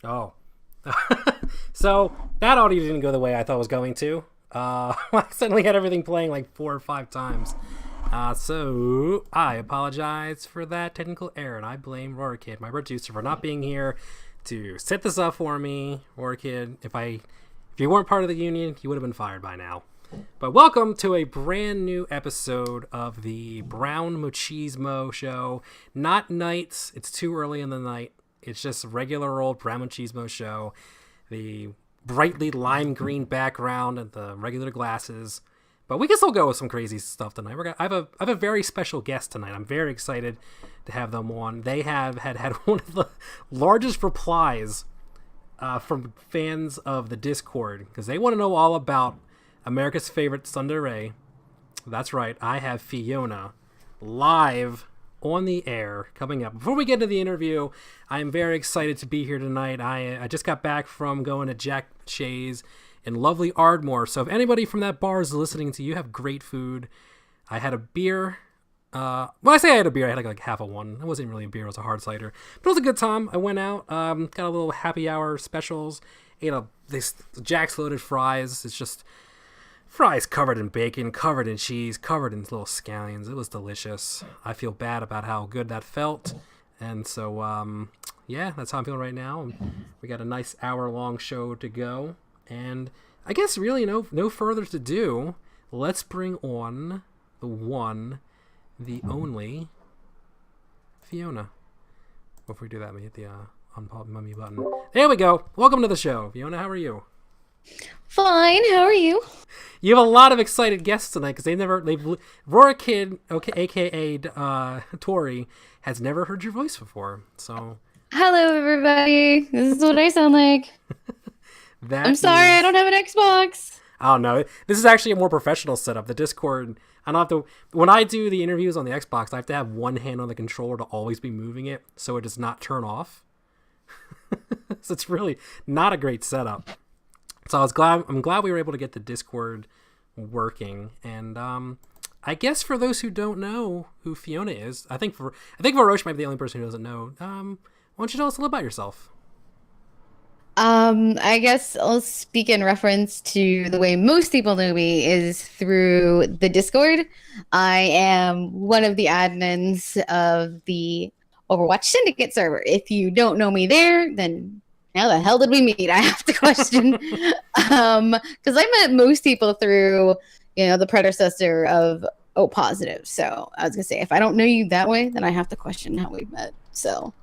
Oh. So that audio didn't go the way I thought it was going to. I suddenly had everything playing like 4 or 5 times. So I apologize for that technical error, and I blame Rorikid, my producer, for not being here to set this up for me. Rorikid, if you weren't part of the union, you would have been fired by now. But welcome to a brand new episode of the Brown Machismo show. Not nights, it's too early in the night. It's just a regular old Brown Machismo show. The brightly lime green background and the regular glasses. But we can still go with some crazy stuff tonight. I have a very special guest tonight. I'm very excited to have them on. They have had one of the largest replies from fans of the Discord because they want to know all about America's favorite tsundere. That's right. I have Fiona live on the air coming up. Before we get into the interview, I'm very excited to be here tonight. I just got back from going to Jack Shay's in lovely Ardmore. So if anybody from that bar is listening to you, have great food. I had a beer. When I say I had a beer, I had like half of one. It wasn't really a beer, it was a hard cider. But it was a good time. I went out, got a little happy hour specials, ate this Jack's loaded fries. It's just fries covered in bacon, covered in cheese, covered in little scallions. It was delicious. I feel bad about how good that felt. And so, yeah, that's how I'm feeling right now. We got a nice hour-long show to go. And I guess really no further to do. Let's bring on the one, the only, Fiona. Before we do that, let me hit the unmute button. There we go. Welcome to the show. Fiona, how are you? Fine, how are you? You have a lot of excited guests tonight because Rorikid, okay, aka Tori, has never heard your voice before. So Hello, everybody. This is what I sound like. I'm sorry, I don't have an Xbox. I don't know. This is actually a more professional setup. The Discord, I don't have to. When I do the interviews on the Xbox, I have to have one hand on the controller to always be moving it so it does not turn off. So it's really not a great setup. So I'm glad we were able to get the Discord working. And I guess for those who don't know who Fiona is, I think Varosh might be the only person who doesn't know. Why don't you tell us a little about yourself? I guess I'll speak in reference to the way most people know me is through the Discord. I am one of the admins of the Overwatch Syndicate server. If you don't know me there, then how the hell did we meet? I have to question. Because I met most people through, the predecessor of O Positive. So I was gonna say, if I don't know you that way, then I have to question how we met. So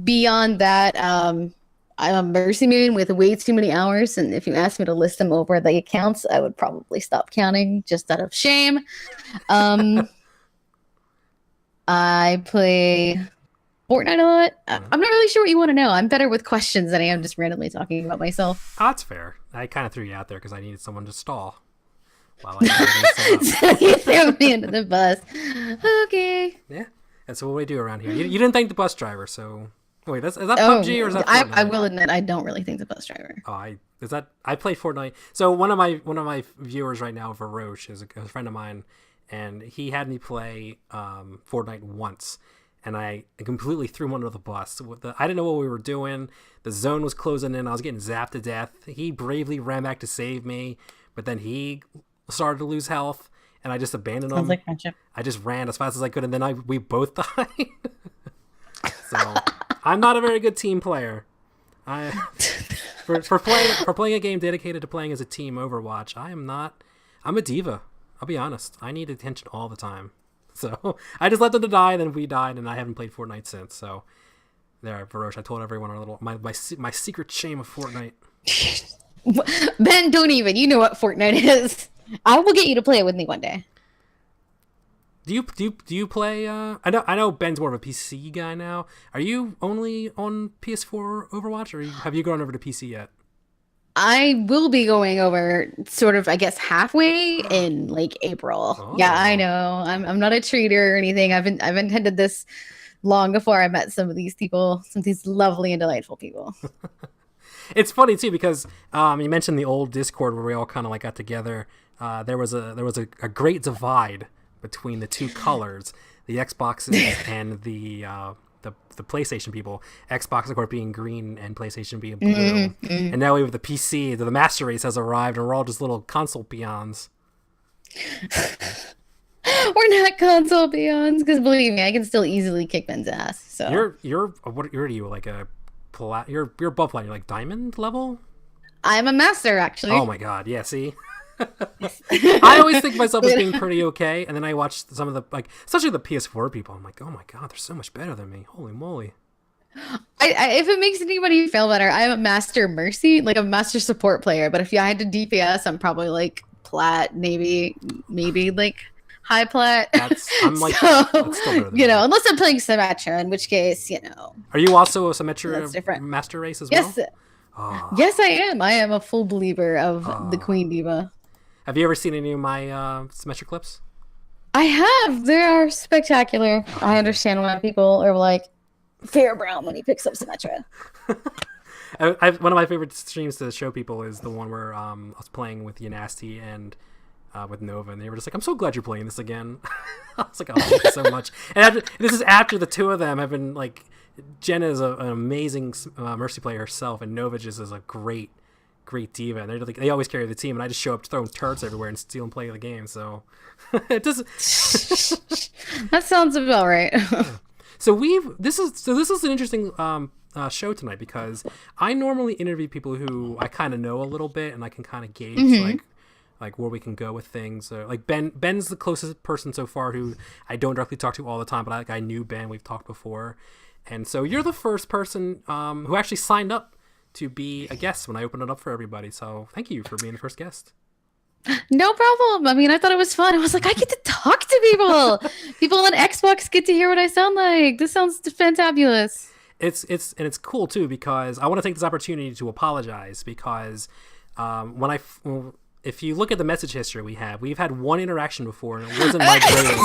beyond that, I'm a Mercy Moon with way too many hours, and if you asked me to list them over the accounts, I would probably stop counting just out of shame. I play Fortnite a lot. I'm not really sure what you want to know. I'm better with questions than I am just randomly talking about myself. Oh, that's fair. I kind of threw you out there because I needed someone to stall while I So you threw me into the bus. Okay. Yeah, that's what we do around here. You didn't thank the bus driver, so wait, is that PUBG or is that Fortnite? I will admit I don't really think the bus driver. Oh, I played Fortnite. So one of my viewers right now, Varosh, is a friend of mine, and he had me play Fortnite once. And I completely threw him under the bus. I didn't know what we were doing. The zone was closing in. I was getting zapped to death. He bravely ran back to save me, but then he started to lose health, and I just abandoned him. Sounds like friendship. I just ran as fast as I could, and then we both died. So I'm not a very good team player. For playing a game dedicated to playing as a team Overwatch, I am not. I'm a diva. I'll be honest. I need attention all the time. So I just let them to die, then we died, and I haven't played Fortnite since. So there, Varosh, I told everyone my secret shame of Fortnite. Ben, don't even. You know what Fortnite is. I will get you to play it with me one day. Do you play? I know Ben's more of a PC guy now. Are you only on PS4 Overwatch, or have you gone over to PC yet? I will be going over sort of, I guess, halfway in like April. Oh. Yeah, I know. I'm not a treater or anything. I've intended this long before I met some of these people, some of these lovely and delightful people. It's funny too because you mentioned the old Discord where we all kind of like got together. There was a great divide between the two colors, the Xboxes and the the PlayStation people. Xbox, of course, being green and PlayStation being blue. And now we have the PC. The master race has arrived, and we're all just little console peons. We're not console peons, because believe me, I can still easily kick Ben's ass. So you're are you, like a you're above plat, you're like diamond level? I'm a master, actually. Oh my god, yeah, see? I always think of myself as being pretty okay, and then I watch some of the, like, especially the PS4 people, I'm like, oh my god, they're so much better than me. Holy moly. If it makes anybody feel better, I'm a master mercy, like a master support player. But if I had to DPS, I'm probably like plat, maybe like high plat. I'm like, so, that's still better than you me. know, unless I'm playing Symmetra, in which case, you know. Are you also a Symmetra That's different. master race as well? Yes. Oh. Yes, I am. I am a full believer of the Queen Diva. Have you ever seen any of my Symmetra clips? I have. They are spectacular. I understand why people are like, Fair Brown when he picks up Symmetra. One of my favorite streams to show people is the one where I was playing with Yanasti and with Nova, and they were just like, I'm so glad you're playing this again. I was like, oh, thank you so much. And this is after the two of them have been like, Jenna is an amazing Mercy player herself, and Nova just is a great diva, and they always carry the team, and I just show up throwing turrets everywhere and steal and play the game. So it doesn't. That sounds about right. So this is an interesting show tonight, because I normally interview people who I kind of know a little bit, and I can kind of gauge like where we can go with things. Like Ben's the closest person so far who I don't directly talk to all the time, but I knew Ben. We've talked before. And so you're the first person who actually signed up to be a guest when I opened it up for everybody. So thank you for being the first guest. No problem. I mean, I thought it was fun. I was like, I get to talk to people. People on Xbox get to hear what I sound like. This sounds fantabulous. It's cool too, because I want to take this opportunity to apologize, because if you look at the message history we've had one interaction before, and it wasn't my grade.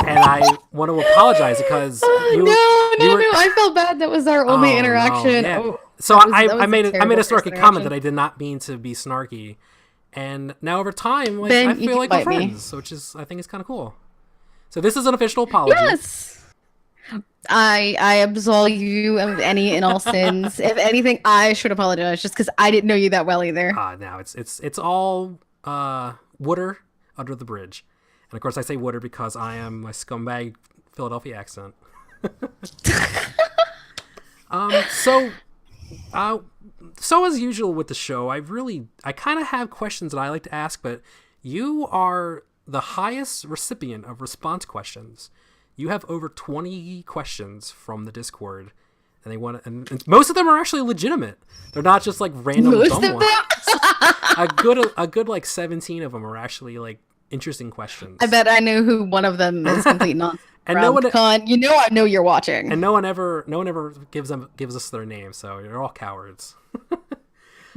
And I want to apologize because no. I felt bad. That was our only interaction. No, yeah. Oh, so I made a snarky comment that I interaction. did not mean to be snarky, and now over time, like, Ben, I feel like we're friends, which is, I think, is kind of cool. So this is an official apology. Yes. I absolve you of any and all sins. If anything, I should apologize just because I didn't know you that well either. Now it's all water under the bridge, and of course I say water because I am my scumbag Philadelphia accent. So as usual with the show, I kind of have questions that I like to ask, but you are the highest recipient of response questions. You have over 20 questions from the Discord, and and most of them are actually legitimate. They're not just like random dumb ones. a good like 17 of them are actually like interesting questions. I bet I know who one of them is complete nonsense. And no one, Con, you know, I know you're watching. And no one ever gives us their name, so you're all cowards.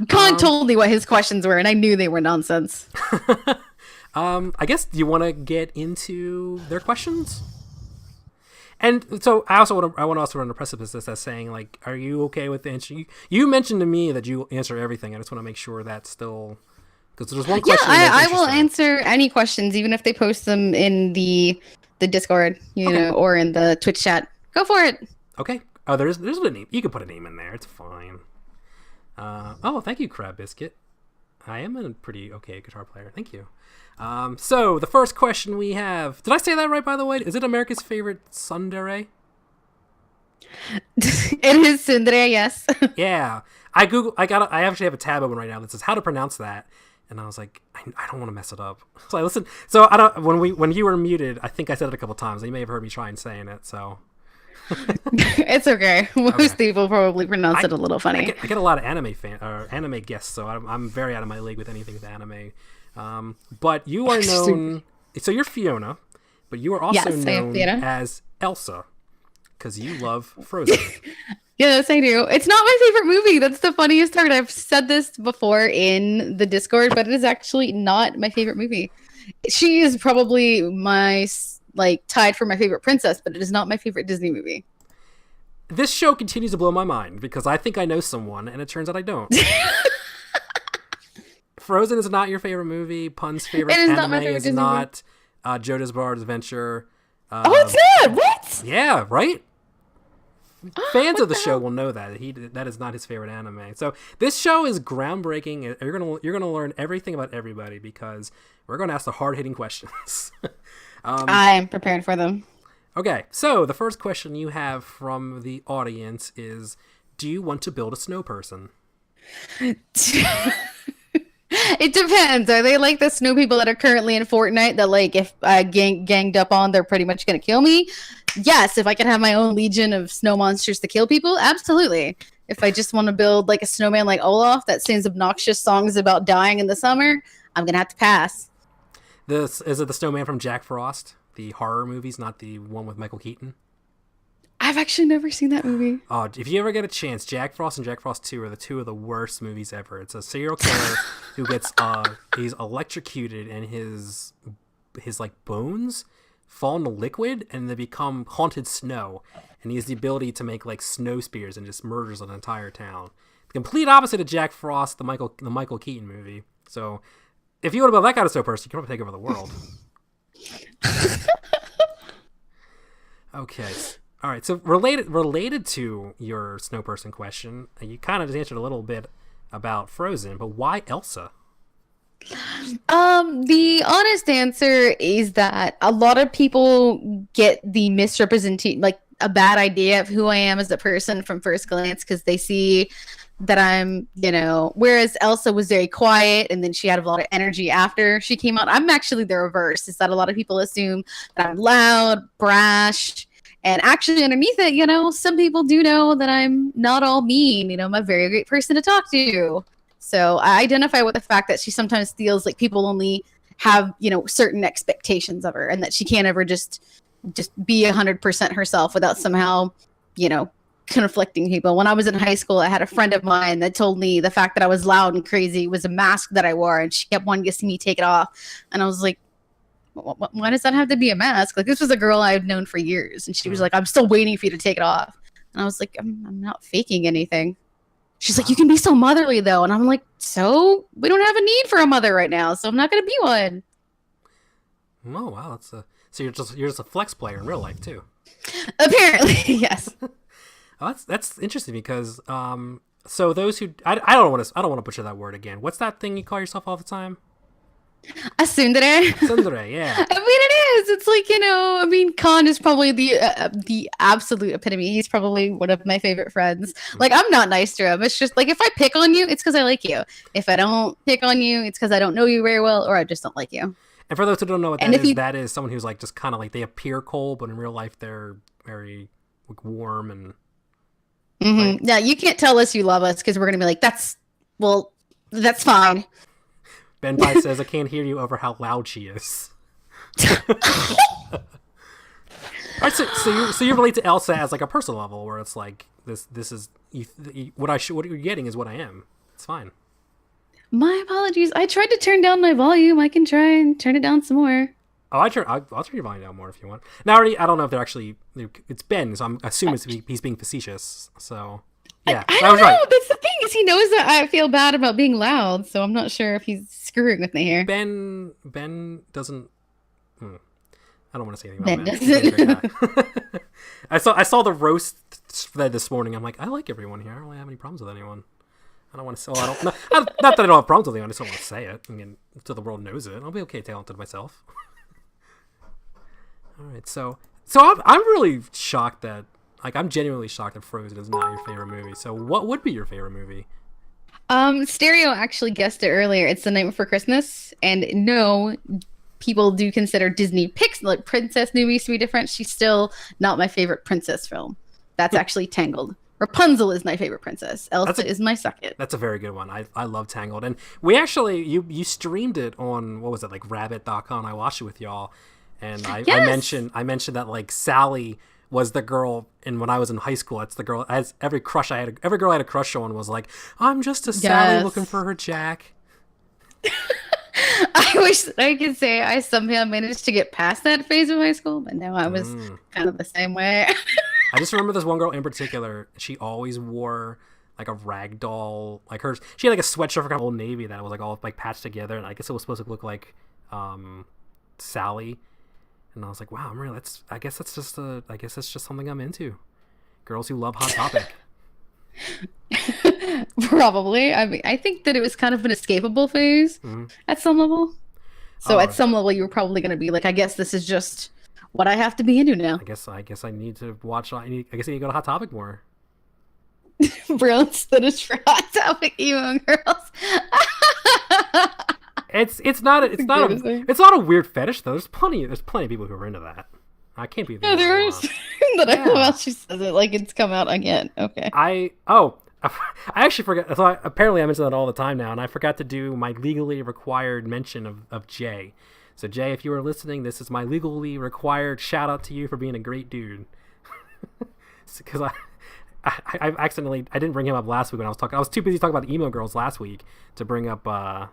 Con told me what his questions were, and I knew they were nonsense. I guess, do you want to get into their questions? And so I want to also run a precipice as saying, like, are you okay with answering? You mentioned to me that you answer everything. I just want to make sure that's still, because there's one question. Yeah, I will answer any questions, even if they post them in the Discord, you know, or in the Twitch chat. Go for it. Okay. Oh, there's a name. You can put a name in there. It's fine. Thank you, Crab Biscuit. I am a pretty okay guitar player. Thank you. So the first question we have, did I say that right, by the way? Is it America's favorite tsundere? It is tsundere, yes. Yeah. I actually have a tab open right now that says how to pronounce that. And I was like, I don't want to mess it up. So I listened. So when you were muted, I think I said it a couple times. You may have heard me trying saying it, so. It's okay. Most people probably pronounce it a little funny. I get a lot of anime guests, so I'm very out of my league with anything with anime. But you are known, so you're Fiona, but you are also known as Elsa, because you love Frozen. Yes, I do. It's not my favorite movie. That's the funniest part. I've said this before in the Discord, but it is actually not my favorite movie. She is probably my, tied for my favorite princess, but it is not my favorite Disney movie. This show continues to blow my mind because I think I know someone, and it turns out I don't. Frozen is not your favorite movie. Pun's favorite anime is not JoJo's Bizarre Adventure. Oh, it's not? What? Yeah, right? Fans of the show will know that that is not his favorite anime. So this show is groundbreaking. You're gonna learn everything about everybody because we're gonna ask the hard hitting questions. I'm prepared for them. Okay, so the first question you have from the audience is: do you want to build a snow person? It depends. Are they like the snow people that are currently in Fortnite that, like, if I ganged up on, they're pretty much going to kill me? Yes, if I can have my own legion of snow monsters to kill people, absolutely. If I just want to build like a snowman like Olaf that sings obnoxious songs about dying in the summer, I'm going to have to pass. Is it the snowman from Jack Frost? The horror movies, not the one with Michael Keaton? I've actually never seen that movie. Oh, if you ever get a chance, Jack Frost and Jack Frost 2 are two of the worst movies ever. It's a serial killer who gets he's electrocuted and his like bones fall into liquid and they become haunted snow. And he has the ability to make like snow spears and just murders an entire town. The complete opposite of Jack Frost, the Michael Keaton movie. So if you want to build that kind of snow person, you can probably take over the world. Okay. All right, so related to your snow person question, you kind of just answered a little bit about Frozen, but why Elsa? The honest answer is that a lot of people get the misrepresentation, like a bad idea of who I am as a person from first glance because they see that I'm, whereas Elsa was very quiet and then she had a lot of energy after she came out. I'm actually the reverse, is that a lot of people assume that I'm loud, brash, and actually underneath it, some people do know that I'm not all mean. I'm a very great person to talk to. So I identify with the fact that she sometimes feels like people only have, certain expectations of her and that she can't ever just be 100% herself without somehow, conflicting people. When I was in high school, I had a friend of mine that told me the fact that I was loud and crazy was a mask that I wore, and she kept wanting to see me take it off. And I was like, why does that have to be a mask? Like, this was a girl I've known for years, and she was like, I'm still waiting for you to take it off. And I was like, I'm not faking anything. She's like, you can be so motherly though. And I'm like, so we don't have a need for a mother right now, so I'm not going to be one. Oh wow, so you're just a flex player in real life too. Apparently, yes. Oh, that's interesting because so those who I don't want to butcher that word again. What's that thing you call yourself all the time? A tsundere. Tsundere, yeah. I mean, it is. It's like, Khan is probably the absolute epitome. He's probably one of my favorite friends. Like, I'm not nice to him. It's just like, if I pick on you, it's because I like you. If I don't pick on you, it's because I don't know you very well, or I just don't like you. And for those who don't know what that is someone who's like just kind of like they appear cold, but in real life they're very like warm and. Mm-hmm. Like, yeah, you can't tell us you love us because we're gonna be like, that's fine. Ben Pye says, I can't hear you over how loud she is. All right, so you relate to Elsa as like a personal level, where it's like this is what you're getting is what I am. It's fine. My apologies. I tried to turn down my volume. I can try and turn it down some more. Oh, I'll turn your volume down more if you want. Now, I don't know if they're actually it's Ben, so I'm assuming he's being facetious. So. Yeah, I don't know. Right. That's the thing, is he knows that I feel bad about being loud, so I'm not sure if he's screwing with me here. Ben doesn't. I don't want to say anything about Ben. I saw the roast thread this morning. I'm like, I like everyone here. I don't really have any problems with anyone. I don't want to say. Not that I don't have problems with anyone. I just don't want to say it. I mean, until the world knows it, I'll be okay telling it to myself. All right, so I'm really shocked that. Like, I'm genuinely shocked that Frozen is not your favorite movie. So what would be your favorite movie? Stereo actually guessed it earlier. It's The Night Before Christmas. And no, people do consider Disney picks like princess movies to be different. She's still not my favorite princess film. That's actually Tangled. Rapunzel is my favorite princess. Elsa is my second. That's a very good one. I love Tangled. And we actually, you streamed it on, what was it, like rabbit.com. I watched it with y'all. And I mentioned that like Sally was the girl, and when I was in high school, that's the girl. As every girl I had a crush on was like, I'm just a Sally looking for her Jack. I wish I could say I somehow managed to get past that phase of high school, but no, I was kind of the same way. I just remember this one girl in particular. She always wore like a rag doll, like hers. She had like a sweatshirt from Old Navy that was like all like patched together, and I guess it was supposed to look like Sally. And I was like, wow, I guess that's just something I'm into. Girls who love Hot Topic. Probably. I mean, I think that it was kind of an escapable phase at some level. So at some level, you were probably going to be like, I guess this is just what I have to be into now. I guess I need to watch. I guess I need to go to Hot Topic more. Brilliant finish for Hot Topic emo girls. It's not a weird fetish though. There's plenty of people who are into that. I can't be the No, there is. That I love how she says it like it's come out again. Okay. I actually forgot. So apparently I mention that all the time now, and I forgot to do my legally required mention of Jay. So Jay, if you are listening, this is my legally required shout out to you for being a great dude. Because I accidentally I didn't bring him up last week when I was talking. I was too busy talking about emo girls last week to bring up a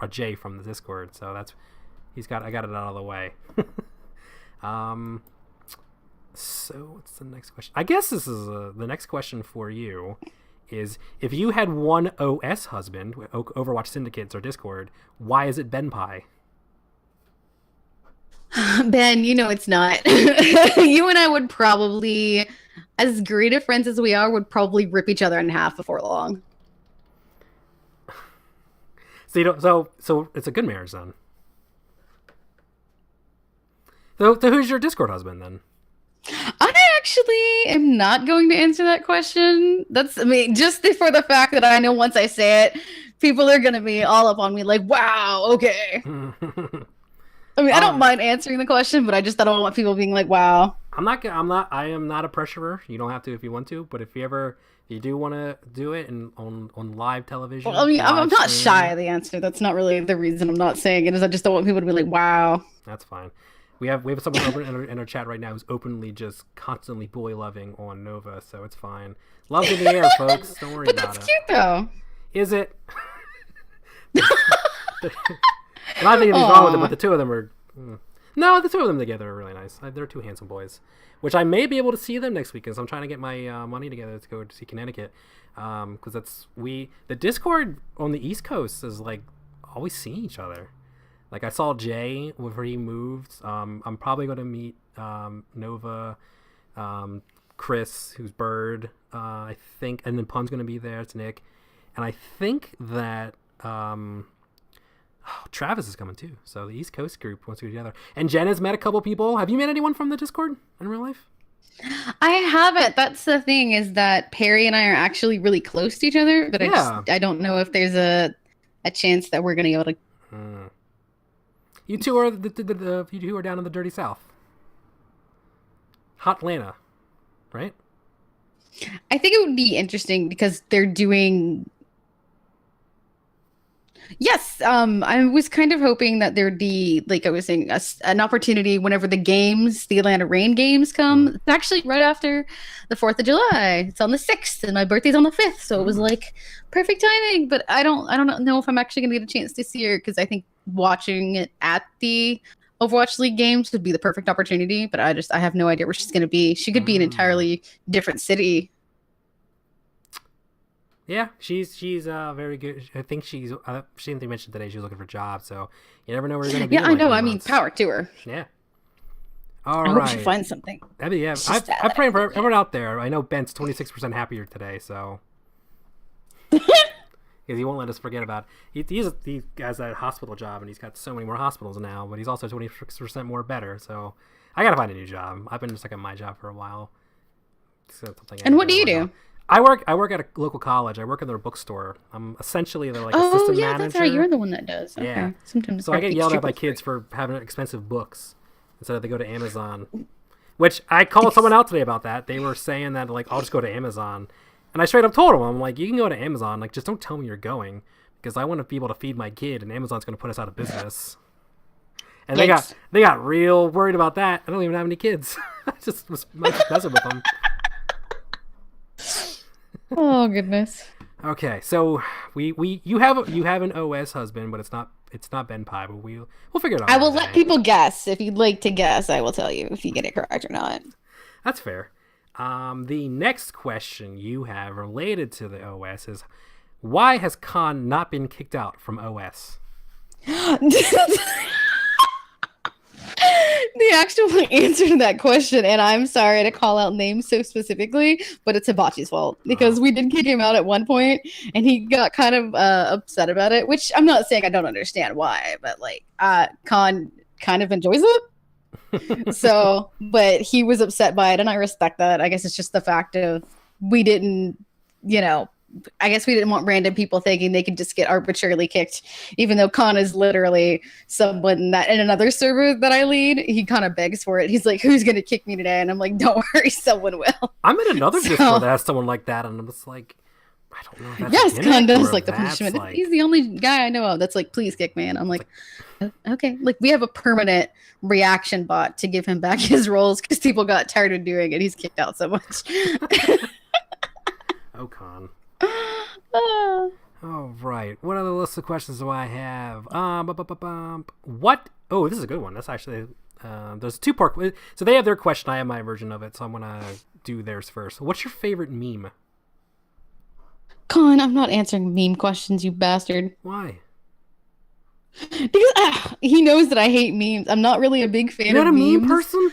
Jay from the Discord. So I got it out of the way. So what's the next question? I guess this is the next question for you is if you had one OS husband, Overwatch Syndicates or Discord, why is it Ben Pie? Ben, you know it's not. You and I would probably, as great of friends as we are, would probably rip each other in half before long. So you don't. So it's a good marriage then. So who's your Discord husband then? I actually am not going to answer that question. Just for the fact that I know once I say it, people are going to be all up on me like, wow, okay. I don't mind answering the question, but I don't want people being like, wow. I am not a pressurer. You don't have to if you want to, but if you do want to do it on live television. Well, I'm not shy of the answer. That's not really the reason I'm not saying it. Is I just don't want people to be like, wow. That's fine. We have someone over in our chat right now who's openly just constantly boy loving on Nova, so it's fine. Love in the air, folks. Don't worry about it. But that's cute though. Is it? Not thinking anything wrong with them, but the two of them are. No, the two of them together are really nice. They're two handsome boys, which I may be able to see them next week because I'm trying to get my money together to go to see Connecticut. Because the Discord on the East Coast is like always seeing each other. Like I saw Jay where he moved. I'm probably going to meet Nova, Chris, who's Bird, I think, and then Pun's going to be there. It's Nick, and I think that Travis is coming too. So the East Coast group wants to go together. And Jen has met a couple people. Have you met anyone from the Discord in real life? I haven't. That's the thing is that Perry and I are actually really close to each other, but I don't know if there's a chance that we're going to be able to. You two are you two are down in the dirty South. Hot Atlanta, right? I think it would be interesting because they're doing. Yes, I was kind of hoping that there'd be, like I was saying, an opportunity whenever the Atlanta Rain games come. It's actually right after the 4th of July. It's on the 6th, and my birthday's on the 5th, so it was like perfect timing. But I don't know if I'm actually gonna get a chance to see her because I think watching it at the Overwatch League games would be the perfect opportunity. But I have no idea where she's gonna be. She could be in an entirely different city. Yeah, she's very good. I think she mentioned today she was looking for a job, so you never know where you're going to be. Yeah, I know. I mean, power to her. Yeah. I hope she finds something. I mean, yeah, I'm praying for everyone out there. I know Ben's 26% happier today, so because he won't let us forget about it. He has a hospital job, and he's got so many more hospitals now, but he's also 26% more better. So I got to find a new job. I've been stuck at my job for a while. And what do you do? I work at a local college. I work in their bookstore. I'm essentially their assistant manager. That's right. You're the one that does. Okay. Yeah. Sometimes so I get yelled at by kids for having expensive books instead of they go to Amazon. Which I called someone out today about that. They were saying that I'll just go to Amazon, and I straight up told them I'm like, you can go to Amazon. Just don't tell me you're going because I want to be able to feed my kid, and Amazon's going to put us out of business. And they got real worried about that. I don't even have any kids. I just was messing with them. Oh goodness. Okay, so you have an OS husband, but it's not Ben Pie, but we'll figure it out. I will let people guess. If you'd like to guess, I will tell you if you get it correct or not. That's fair. The next question you have related to the OS is why has Khan not been kicked out from OS? The actual answer to that question, and I'm sorry to call out names so specifically, but it's Hibachi's fault because we did kick him out at one point, and he got kind of upset about it. Which I'm not saying I don't understand why, but like, Khan kind of enjoys it. So, but he was upset by it, and I respect that. I guess it's just the fact of we didn't, you know. I guess we didn't want random people thinking they could just get arbitrarily kicked, even though Khan is literally someone that in another server that I lead, he kind of begs for it. He's like, who's going to kick me today? And I'm like, don't worry, someone will. I'm in another Discord that has someone like that, and I'm just like, I don't know if that's yes, Khan does like the that's punishment. like... He's the only guy I know of that's like, please kick me. And I'm like, okay. Like, we have a permanent reaction bot to give him back his roles because people got tired of doing it. He's kicked out so much. Oh, Khan. All right. What other list of questions do I have? What? Oh, this is a good one. That's actually there's a two-part. So they have their question. I have my version of it. So I'm gonna do theirs first. What's your favorite meme? Con, I'm not answering meme questions, you bastard. Why? Because he knows that I hate memes. I'm not really a big fan of memes. You're not a meme person?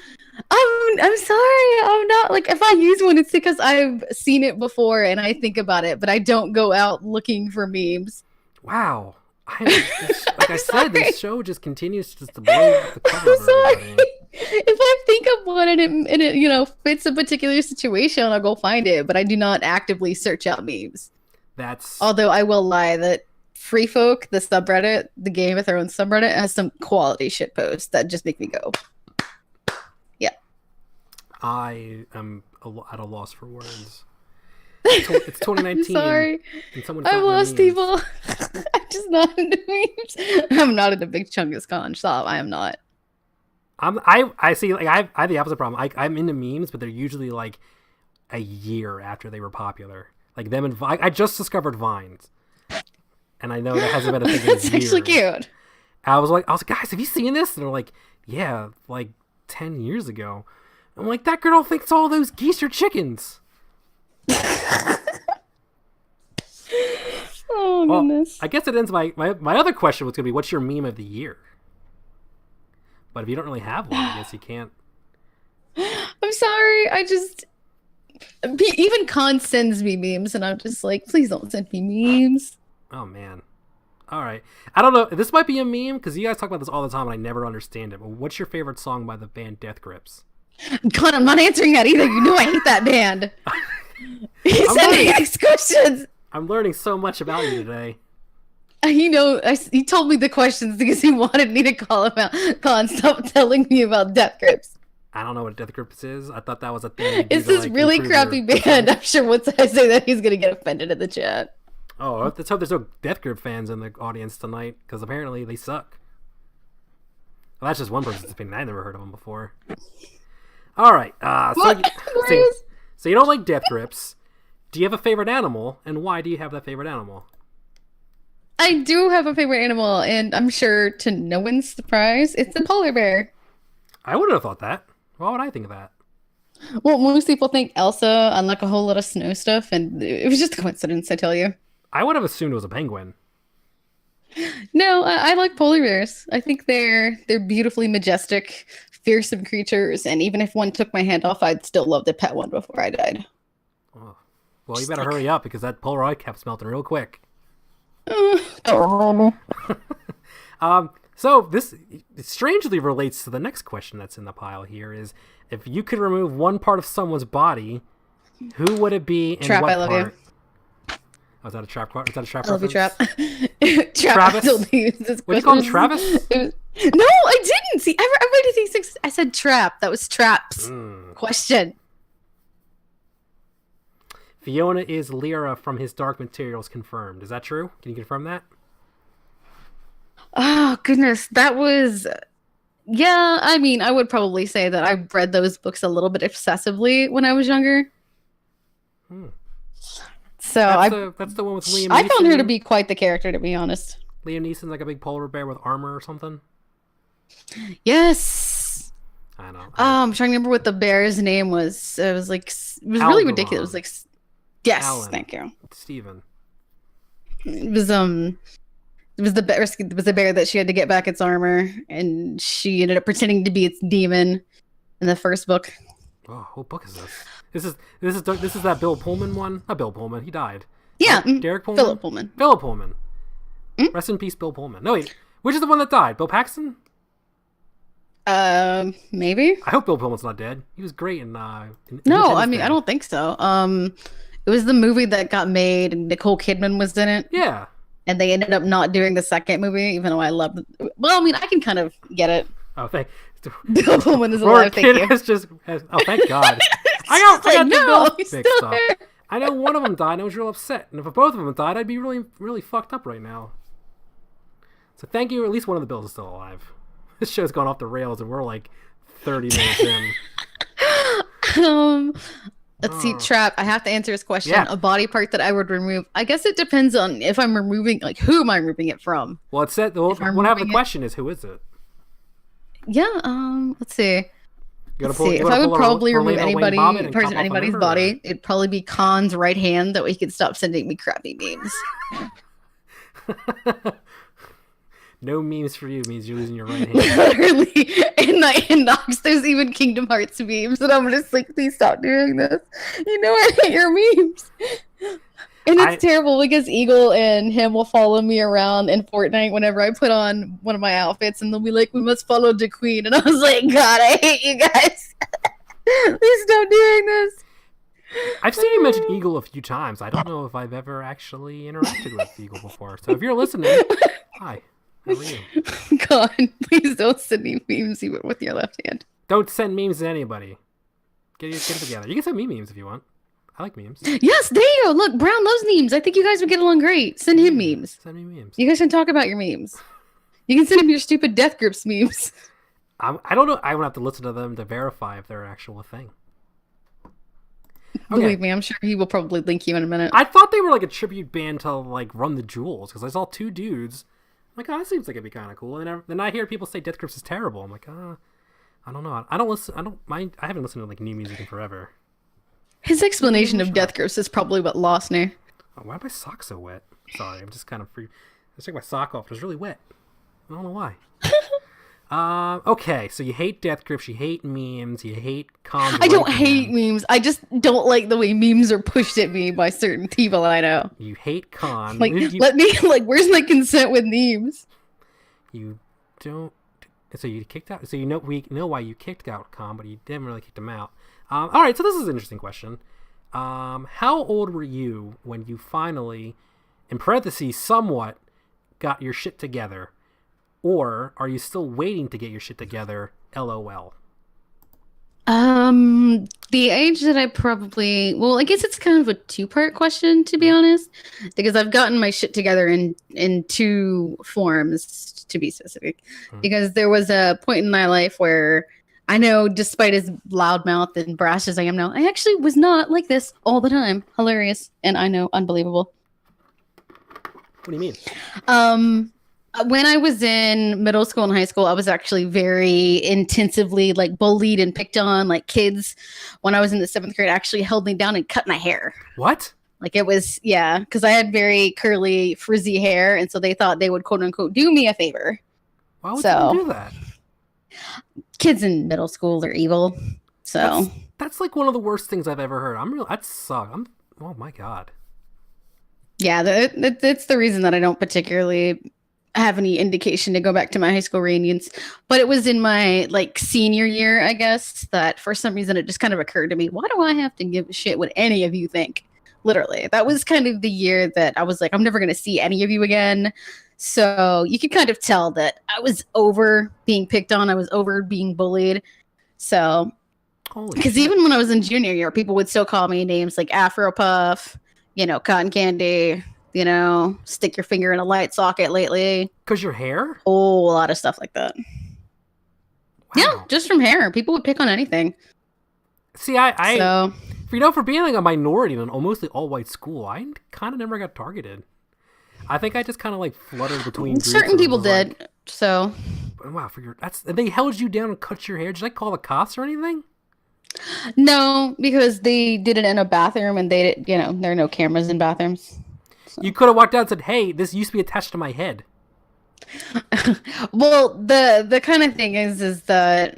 I'm sorry. I'm not like if I use one, it's because I've seen it before and I think about it, but I don't go out looking for memes. Wow. Like I said, this show just continues to blow the cover. I'm sorry. If I think of one and it you know fits a particular situation, I'll go find it. But I do not actively search out memes. Although I will lie that Free Folk, the subreddit, the Game of Thrones subreddit, has some quality shit posts that just make me go. I am at a loss for words. It's 2019. I'm sorry. And I've lost people. I'm just not into memes. I'm not into Big Chungus Khan. Stop. I am not. I see. Like I have the opposite problem. I'm into memes, but they're usually like a year after they were popular. Like them and I just discovered Vines, and I know that hasn't been a thing in years. That's actually cute. I was like, guys, have you seen this? And they're like, yeah, like 10 years ago. I'm like, that girl thinks all those geese are chickens. Oh, goodness. I guess it ends my other question was going to be, what's your meme of the year? But if you don't really have one, I guess you can't. I'm sorry. Even Khan sends me memes, and I'm just like, please don't send me memes. Oh, man. All right. I don't know. This might be a meme, because you guys talk about this all the time, and I never understand it. But what's your favorite song by the band Death Grips? God, I'm not answering that either. You know I hate that band. He's sending next questions. I'm learning so much about you today. He told me the questions because he wanted me to call him out. Con, stop telling me about Death Grips. I don't know what Death Grips is. I thought that was a thing. It's this really crappy band. I'm sure once I say that, he's going to get offended in the chat. Oh, let's hope there's no Death Grip fans in the audience tonight, because apparently they suck. Well, that's just one person's opinion. I never heard of them before. All right. So you don't like Death Grips. Do you have a favorite animal, and why do you have that favorite animal? I do have a favorite animal, and I'm sure to no one's surprise, it's a polar bear. I wouldn't have thought that. Why would I think of that? Well, most people think Elsa on like a whole lot of snow stuff, and it was just a coincidence, I tell you. I would have assumed it was a penguin. No, I like polar bears. I think they're beautifully majestic, fearsome creatures, and even if one took my hand off, I'd still love to pet one before I died. Oh. Well, you better hurry up, because that polar ice cap's melting real quick. So this strangely relates to the next question that's in the pile here is, if you could remove one part of someone's body, who would it be and Trap, what I love part? you. Oh, is that a trap? Is that a trap? I love you, Trap. Travis? What do you call him, Travis? No, I didn't. See, everybody thinks I said Trap. That was Trap's question. Fiona is Lyra from his Dark Materials confirmed. Is that true? Can you confirm that? Oh, goodness. That was... Yeah, I mean, I would probably say that I read those books a little bit excessively when I was younger. So that's the one with Liam Neeson. I found her to be quite the character, to be honest. Liam Neeson's like a big polar bear with armor or something? Yes. I know. I'm trying to remember what the bear's name was. It was really ridiculous. It was like... Yes, Alan. thank you. Steven. It was it was the bear that she had to get back its armor, and she ended up pretending to be its demon in the first book. Oh, what book is this? This is that Bill Pullman one. Not Bill Pullman. He died. Yeah, Derek Pullman. Philip Pullman. Philip Pullman. Rest in peace, Bill Pullman. No wait, which is the one that died? Bill Paxton? Maybe. I hope Bill Pullman's not dead. He was great in. No, I mean I don't think so. It was the movie that got made, and Nicole Kidman was in it. Yeah. And they ended up not doing the second movie, even though I loved it. Well, I mean, I can kind of get it. Oh, thank. Bill Pullman is alive. Thank you. Oh, thank God. I got no, he's mixed up. I know one of them died, and I was real upset. And if both of them died, I'd be really, really fucked up right now. So thank you. At least one of the Bills is still alive. This show's gone off the rails, and we're like 30 minutes in. Let's see, Trap. I have to answer this question. Yeah. A body part that I would remove. I guess it depends on if I'm removing, like, who am I removing it from? Well, it said what happened. The question is, who is it? Yeah. Let's see. If I would probably remove anybody's body, it'd probably be Khan's right hand. That way he could stop sending me crappy memes. No memes for you means you're losing your right hand. Literally, in Nox, there's even Kingdom Hearts memes, and I'm just like, please stop doing this. You know I hate your memes. And it's terrible because Eagle and him will follow me around in Fortnite whenever I put on one of my outfits, and they'll be like, we must follow the queen. And I was like, God, I hate you guys. Please stop doing this. I've seen you mention Eagle a few times. I don't know if I've ever actually interacted with Eagle before. So if you're listening, hi. How are you? God, please don't send me memes even with your left hand. Don't send memes to anybody. Get it together. You can send me memes if you want. I like memes. Yes, there you go. Look, Brown loves memes. I think you guys would get along great. Send him memes. Send me memes. You guys can talk about your memes. You can send him your stupid Death Grips memes. I don't know. I would have to listen to them to verify if they're an actual thing. Okay. Believe me, I'm sure he will probably link you in a minute. I thought they were like a tribute band to like Run the Jewels because I saw two dudes. I'm like, oh, that seems like it'd be kind of cool. And then I hear people say Death Grips is terrible. I'm like, I don't know. I don't listen. I don't mind. I haven't listened to like new music in forever. His explanation of Death Grips is probably what lost me. Oh, why are my socks so wet? Sorry, I'm just kind of free. I took my sock off. It was really wet. I don't know why. Okay, so you hate Death Grips, you hate memes, you hate Khan's. I don't hate memes. I just don't like the way memes are pushed at me by certain people I know. You hate Khan. Like, let me, like, where's my consent with memes? You don't. So you kicked out. So we know why you kicked out Khan, but you didn't really kick him out. All right, so this is an interesting question. How old were you when you finally, in parentheses, somewhat, got your shit together? Or are you still waiting to get your shit together? LOL. The age that I probably, well, I guess it's kind of a two-part question, to be honest, because I've gotten my shit together in two forms, to be specific. Because there was a point in my life where I know, despite as loudmouth and brash as I am now, I actually was not like this all the time. Hilarious, and I know, unbelievable. What do you mean? When I was in middle school and high school, I was actually very intensively like bullied and picked on. Like kids, when I was in the 7th grade, actually held me down and cut my hair. What? Like it was, yeah, because I had very curly, frizzy hair, and so they thought they would quote unquote do me a favor. Why would someone do that? Kids in middle school are evil. So that's like one of the worst things I've ever heard. That sucks. Oh my God. Yeah, that's the reason that I don't particularly have any indication to go back to my high school reunions. But it was in my like senior year, I guess, that for some reason it just kind of occurred to me, why do I have to give a shit what any of you think? Literally. That was kind of the year that I was like, I'm never going to see any of you again. So you could kind of tell that I was over being picked on. I was over being bullied. So, because even when I was in junior year, people would still call me names like Afro Puff, Cotton Candy, stick your finger in a light socket lately. Because your hair? A whole lot of stuff like that. Wow. Yeah, just from hair. People would pick on anything. See, for being like a minority in an almost all-white school, I kind of never got targeted. I think I just kind of like fluttered between certain people did. Like, so wow, they held you down and cut your hair. Did I call the cops or anything? No, because they did it in a bathroom, and they there are no cameras in bathrooms. So. You could have walked out and said, "Hey, this used to be attached to my head." Well, the kind of thing is that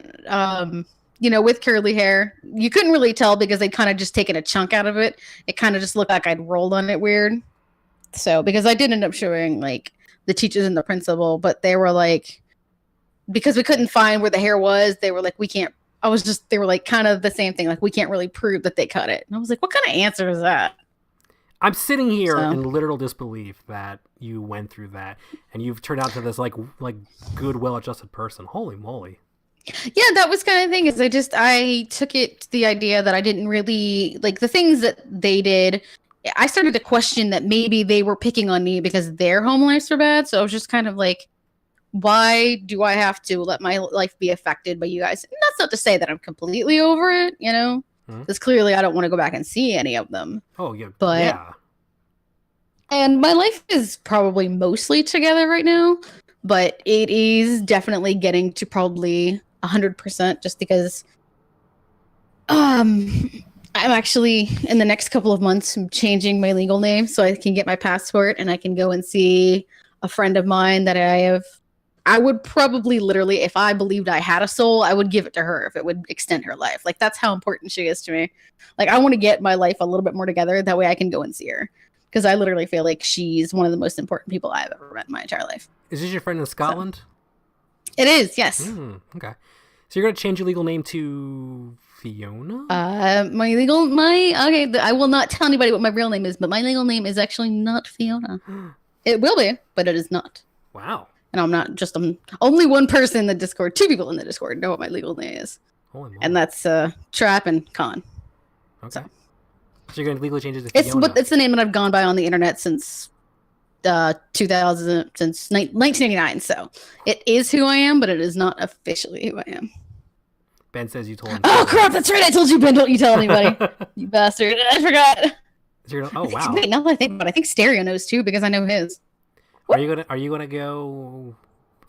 with curly hair, you couldn't really tell because they'd kind of just taken a chunk out of it. It kind of just looked like I'd rolled on it weird. So because I did end up showing like the teachers and the principal, but they were like, because we couldn't find where the hair was, they were like, we can't. They were like kind of the same thing. Like, we can't really prove that they cut it. And I was like, what kind of answer is that? I'm sitting here in literal disbelief that you went through that and you've turned out to this like good, well-adjusted person. Holy moly. Yeah, that was kind of thing is I took it to the idea that I didn't really like the things that they did. I started to question that maybe they were picking on me because their home lives were bad. So I was just kind of like, why do I have to let my life be affected by you guys? And that's not to say that I'm completely over it, because clearly I don't want to go back and see any of them. Oh, yeah. But, yeah. And my life is probably mostly together right now, but it is definitely getting to probably 100% just because I'm actually in the next couple of months changing my legal name so I can get my passport and I can go and see a friend of mine that I would probably literally, if I believed I had a soul, I would give it to her if it would extend her life. Like, that's how important she is to me. Like, I want to get my life a little bit more together. That way I can go and see her. Because I literally feel like she's one of the most important people I've ever met in my entire life. Is this your friend in Scotland? So, it is, yes. Okay. So you're going to change your legal name to Fiona? I will not tell anybody what my real name is, but my legal name is actually not Fiona. It will be, but it is not. Wow. And I'm not just only one person in the Discord. 2 people in the Discord know what my legal name is. Holy moly. And that's Trap and Con. Okay. So you're going to legally change it to Fiona? It's the name that I've gone by on the internet since 1989. So it is who I am, but it is not officially who I am. Ben says you told him. Oh, crap. That's right. I told you, Ben. Don't you tell anybody. You bastard. I forgot. Oh, wow. Wait, now that I think about it, I think Stereo knows too because I know his. Are you gonna go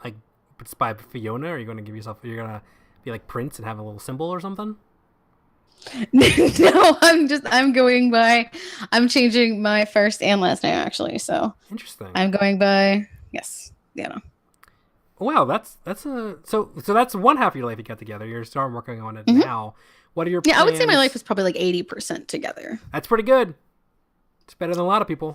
like by Fiona? Or are you gonna you're gonna be like Prince and have a little symbol or something? No, I'm changing my first and last name actually. So interesting. I'm going by Wow, that's so that's one half of your life you got together. You're starting working on it now. What are your plans? I would say my life is probably like 80% together. That's pretty good. It's better than a lot of people.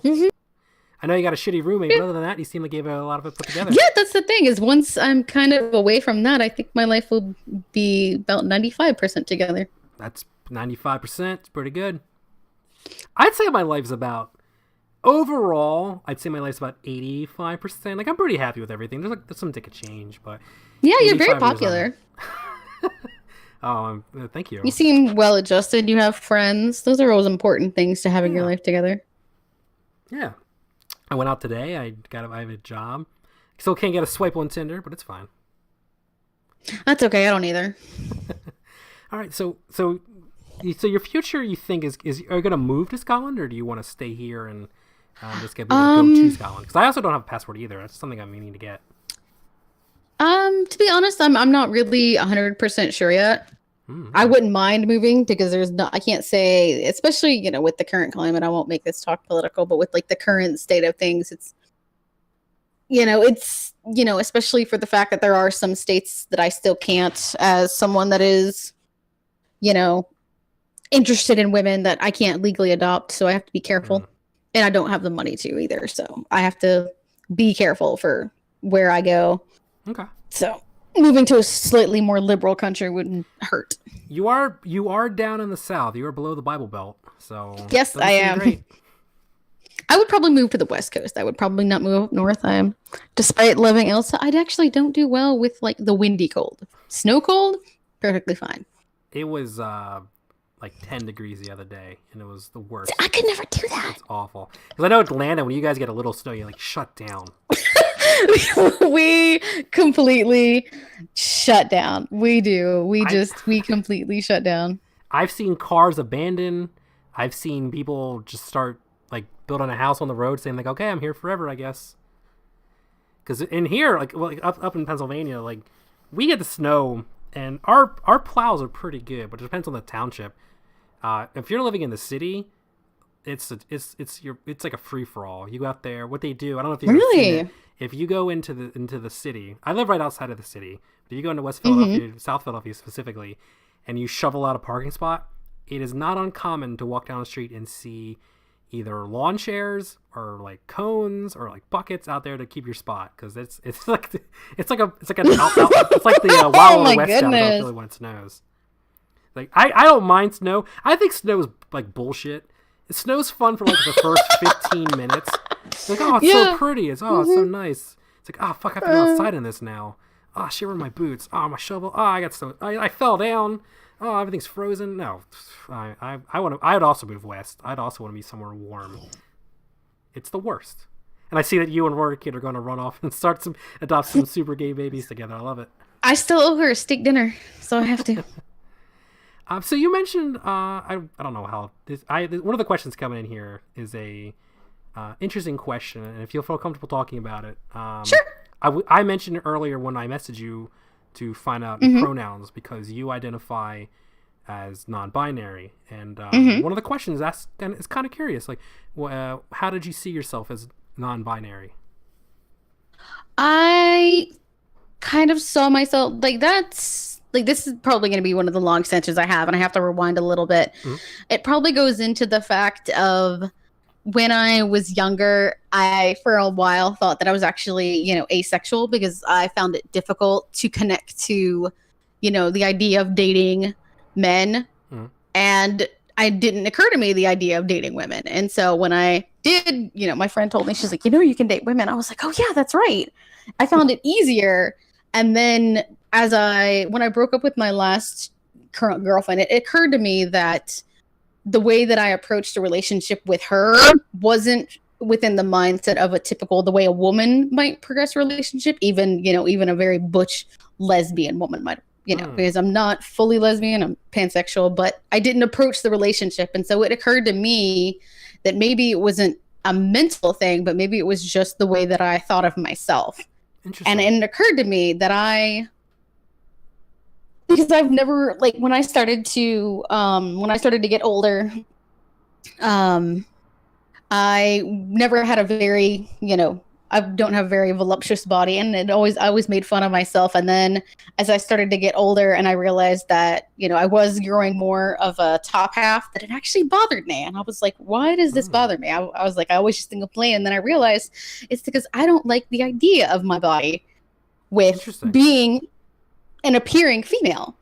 I know you got a shitty roommate, but other than that, you seem like you have a lot of it put together. Yeah, that's the thing is once I'm kind of away from that, I think my life will be about 95% together. That's 95%. It's pretty good. I'd say my life's about, overall, I'd say my life's about 85%. Like, I'm pretty happy with everything. There's some ticket change, but... Yeah, you're very popular. Oh, thank you. You seem well-adjusted. You have friends. Those are always important things to having your life together. Yeah. I went out today. I have a job. Still can't get a swipe on Tinder, but it's fine. That's okay. I don't either. All right. So your future, you think is are you gonna move to Scotland, or do you want to stay here and just go to Scotland? Because I also don't have a passport either. That's something I'm meaning to get. To be honest, I'm not really 100% sure yet. I wouldn't mind moving because I can't say, especially, with the current climate, I won't make this talk political, but with like the current state of things, it's, especially for the fact that there are some states that I still can't, as someone that is, interested in women, that I can't legally adopt. So I have to be careful and I don't have the money to either. So I have to be careful for where I go. Okay. So moving to a slightly more liberal country wouldn't hurt. You are down in the South. You are below the Bible Belt. So yes, I am. Great. I would probably move to the West Coast. I would probably not move up north. Despite living elsewhere, I actually don't do well with like the windy cold. Snow cold, perfectly fine. It was like 10 degrees the other day, and it was the worst. I could never do that. It's awful. Because I know Atlanta, when you guys get a little snow, you like shut down. We completely shut down. We do. We completely shut down. I've seen cars abandoned. I've seen people just start like building a house on the road, saying like, "Okay, I'm here forever, I guess." Because in here, like up in Pennsylvania, like we get the snow, and our plows are pretty good, but it depends on the township. If you're living in the city, it's like a free for all. You go out there. What they do, I don't know if you've seen it, if you go into the city, I live right outside of the city. But if you go into West Mm-hmm. Philadelphia, South Philadelphia specifically, and you shovel out a parking spot, it is not uncommon to walk down the street and see either lawn chairs or like cones or like buckets out there to keep your spot, because it's like the it's like the Wild Oh my West down in goodness. Philly when it snows. Like I don't mind snow. I think snow is like bullshit. Snow's fun for like the first 15 minutes. It's like, oh, it's Yeah. so pretty. It's so nice. It's like, oh fuck, I have to go outside in this now. Oh, shiver my boots. Oh, my shovel. Oh, I got so I fell down. Oh, everything's frozen. No, I want to. I would also move west. I'd also want to be somewhere warm. It's the worst. And I see that you and Rory Kid are going to run off and adopt some super gay babies together. I love it. I still owe her a steak dinner, so I have to. So you mentioned I don't know how this. One of the questions coming in here is a interesting question, and if you'll feel comfortable talking about it, Sure. I mentioned earlier when I messaged you to find out pronouns, because you identify as non-binary, and one of the questions that's is kind of curious, like, how did you see yourself as non-binary? I kind of saw myself like that's like this is probably going to be one of the long sentences I have, and I have to rewind a little bit. It probably goes into the fact of when I was younger, I for a while thought that I was actually, asexual, because I found it difficult to connect to, the idea of dating men. And it didn't occur to me the idea of dating women. And so when I did, my friend told me, she's like, you can date women. I was like, oh yeah, that's right. I found it easier. And then when I broke up with my last current girlfriend, it occurred to me that the way that I approached a relationship with her wasn't within the mindset of the way a woman might progress a relationship, even a very butch lesbian woman might, because I'm not fully lesbian, I'm pansexual, but I didn't approach the relationship. And so it occurred to me that maybe it wasn't a mental thing, but maybe it was just the way that I thought of myself. Interesting. And it occurred to me that because I've never, like, when I started to get older, I never had a very, I don't have a very voluptuous body, and I always made fun of myself. And then as I started to get older and I realized that, I was growing more of a top half, that it actually bothered me. And I was like, why does this bother me? I was like, I always just think of complain. And then I realized it's because I don't like the idea of my body with being an appearing female,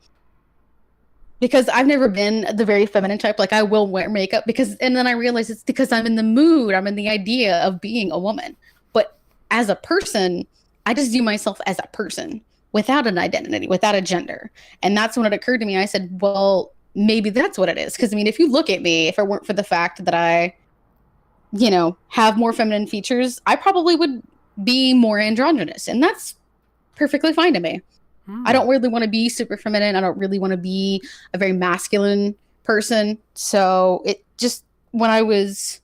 because I've never been the very feminine type. Like, I will wear makeup and then I realize it's because I'm in the mood. I'm in the idea of being a woman. But as a person, I just view myself as a person without an identity, without a gender. And that's when it occurred to me. I said, well, maybe that's what it is. Because if you look at me, if it weren't for the fact that I, have more feminine features, I probably would be more androgynous. And that's perfectly fine to me. I don't really want to be super feminine. I don't really want to be a very masculine person. So it just, when I was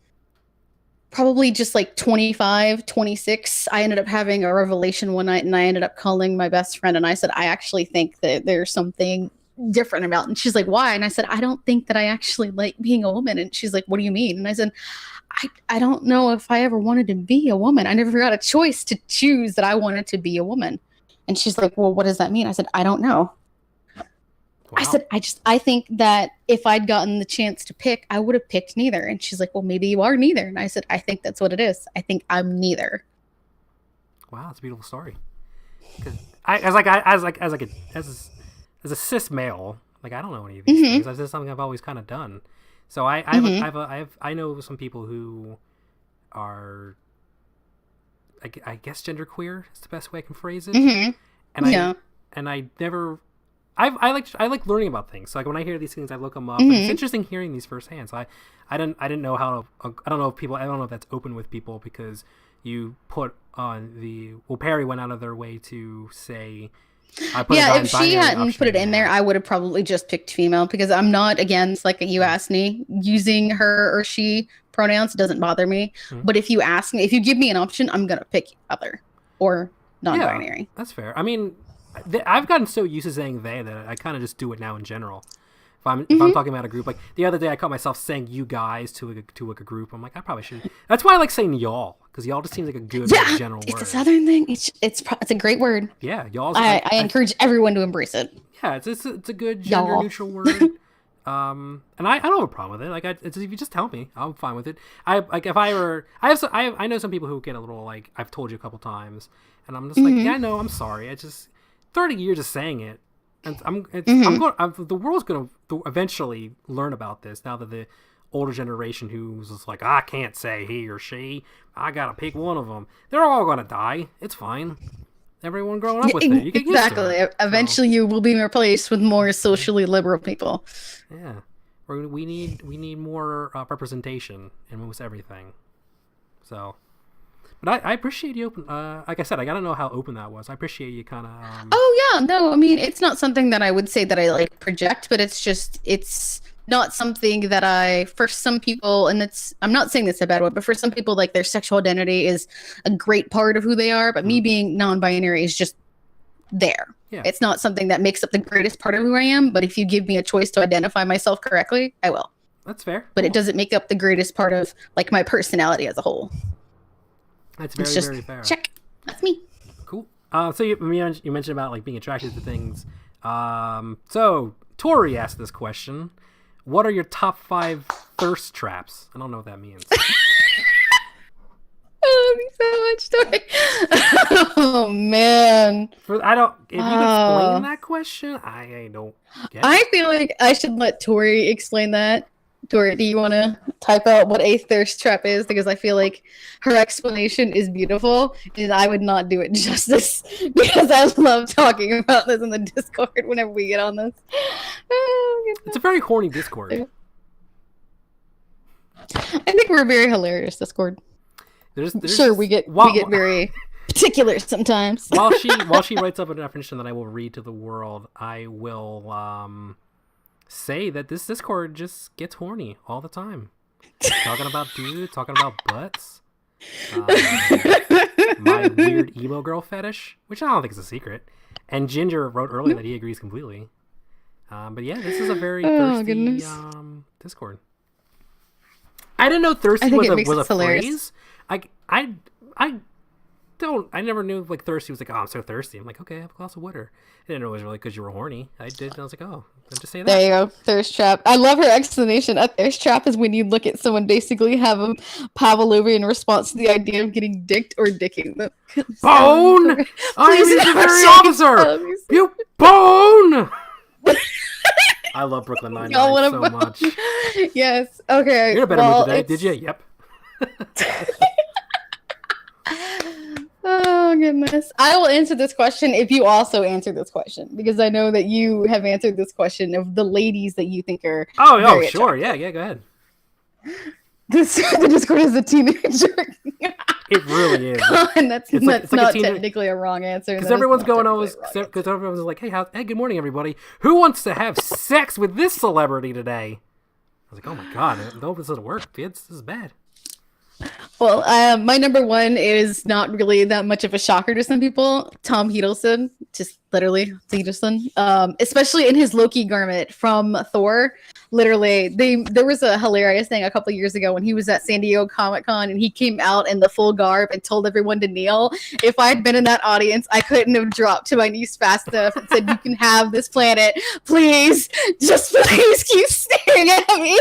probably just like 25, 26, I ended up having a revelation one night, and I ended up calling my best friend, and I said, I actually think that there's something different about it. And she's like, why? And I said, I don't think that I actually like being a woman. And she's like, what do you mean? And I said, I don't know if I ever wanted to be a woman. I never got a choice to choose that I wanted to be a woman. And she's like, well, what does that mean? I said, I don't know. Wow. I said, I think that if I'd gotten the chance to pick, I would have picked neither. And she's like, well, maybe you are neither. And I said, I think that's what it is. I think I'm neither. Wow, it's a beautiful story. As a cis male, like, I don't know any of these things. That's just something I've always kind of done. So I know some people who are, I guess, genderqueer is the best way I can phrase it. And I never, I like learning about things. So like when I hear these things, I look them up. And it's interesting hearing these firsthand. So I didn't know how to, I don't know if that's open with people, because you put on Perry went out of their way to say, if she hadn't put it in there, I would have probably just picked female, because I'm not against, like you asked me, using her or she pronouns. It doesn't bother me. But if you give me an option, I'm gonna pick other or non-binary. Yeah, that's fair. I mean, I've gotten so used to saying they that I kind of just do it now in general. If I'm talking about a group, like the other day, I caught myself saying "you guys" to a group. I'm like, I probably should. That's why I like saying "y'all" because y'all just seems like a good general word. It's a Southern thing. It's a great word. Yeah, y'all. I encourage everyone to embrace it. Yeah, it's a good gender neutral word. And I don't have a problem with it. Like, if you just tell me, I'm fine with it. I know some people who get a little like, I've told you a couple times, and I'm just like, yeah, no, I'm sorry. I just 30 years of saying it, and the world's gonna eventually learn about this now that the older generation who's just like, I can't say he or she, I gotta pick one of them. They're all gonna die. It's fine. Everyone growing up with it, you get used to it. Eventually, you will be replaced with more socially liberal people. Yeah, we need more representation in almost everything. So, but I appreciate you open. Like I said, I gotta know how open that was. I appreciate you kind of. Oh yeah, no, I mean it's not something that I would say that I like project, but it's not something that for some people, and I'm not saying this in a bad way, but for some people, like their sexual identity is a great part of who they are, but me being non-binary is just there. Yeah. It's not something that makes up the greatest part of who I am, but if you give me a choice to identify myself correctly, I will. That's fair. But it doesn't make up the greatest part of like my personality as a whole. That's very fair. Check. That's me. Cool. So you mentioned about like being attracted to things. So Tori asked this question. What are your top 5 thirst traps? I don't know what that means. I love you so much, Tori. Oh man. If you can explain that question, I don't get it. I feel like I should let Tori explain that. Tori, do you want to type out what a thirst trap is? Because I feel like her explanation is beautiful, and I would not do it justice because I love talking about this in the Discord whenever we get on this. Oh, it's a very horny Discord. I think we're a very hilarious Discord. Sure, we get very particular sometimes. While she writes up a definition that I will read to the world, I will say that this Discord just gets horny all the time. Talking about dudes, talking about butts. My weird emo girl fetish, which I don't think is a secret. And Ginger wrote earlier that he agrees completely. But yeah, this is a very thirsty Discord. I didn't know thirsty was a phrase. I never knew like thirsty was like, oh, I'm so thirsty. I'm like, okay, I have a glass of water. I didn't know it was really because you were horny. I did, and I was like, oh, I'm just saying that. There you go, thirst trap. I love her explanation. A thirst trap is when you look at someone, basically have a Pavlovian response to the idea of getting dicked or dicking them. Bone! I'm the very officer! You bone! I love Brooklyn Nine-Nine so much. Yes. Okay. You had a better mood today, did you? Yep. Oh goodness. I will answer this question if you also answer this question, because I know that you have answered this question of the ladies that you think are very sure. attractive. Yeah, go ahead. The Discord is a teenager. It really is. And that's not technically a wrong answer. Because everyone's like, hey, good morning, everybody. Who wants to have sex with this celebrity today? I was like, oh my god, I hope this doesn't work, kids. This is bad. Well, my number one is not really that much of a shocker to some people. Tom Hiddleston, just literally Hiddleston, especially in his Loki garment from Thor. Literally, there was a hilarious thing a couple years ago when he was at San Diego Comic-Con and he came out in the full garb and told everyone to kneel. If I'd been in that audience, I couldn't have dropped to my knees fast enough and said, "You can have this planet, please. Just please keep staring at me."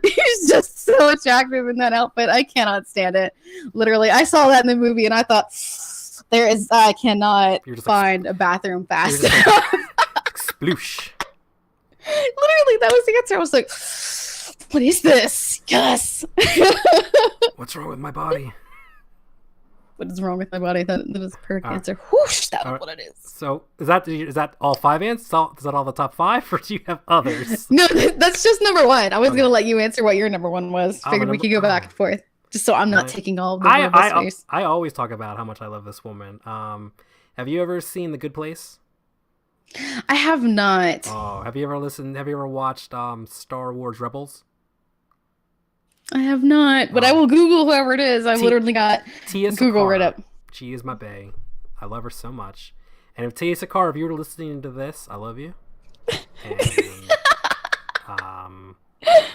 He's just so attractive in that outfit. I cannot stand it. Literally, I saw that in the movie and I thought, I cannot find a bathroom fast enough. Sploosh. Literally, that was the answer. I was like, what is this? Yes. What's wrong with my body? What is wrong with my body? That was a perfect answer. Whoosh, that's what it is. So is that all 5 answers? Is that all the top 5, or do you have others? No, that's just number 1. I was gonna let you answer what your number 1 was. Figured we could go back and forth, just so I'm not taking all of the space. I always talk about how much I love this woman. Have you ever seen The Good Place? I have not. Oh, have you ever watched Star Wars Rebels? I have not, but I will Google whoever it is. I've literally got Google right up. She is my bae. I love her so much. And if Tia Sakar, if you were listening to this, I love you. and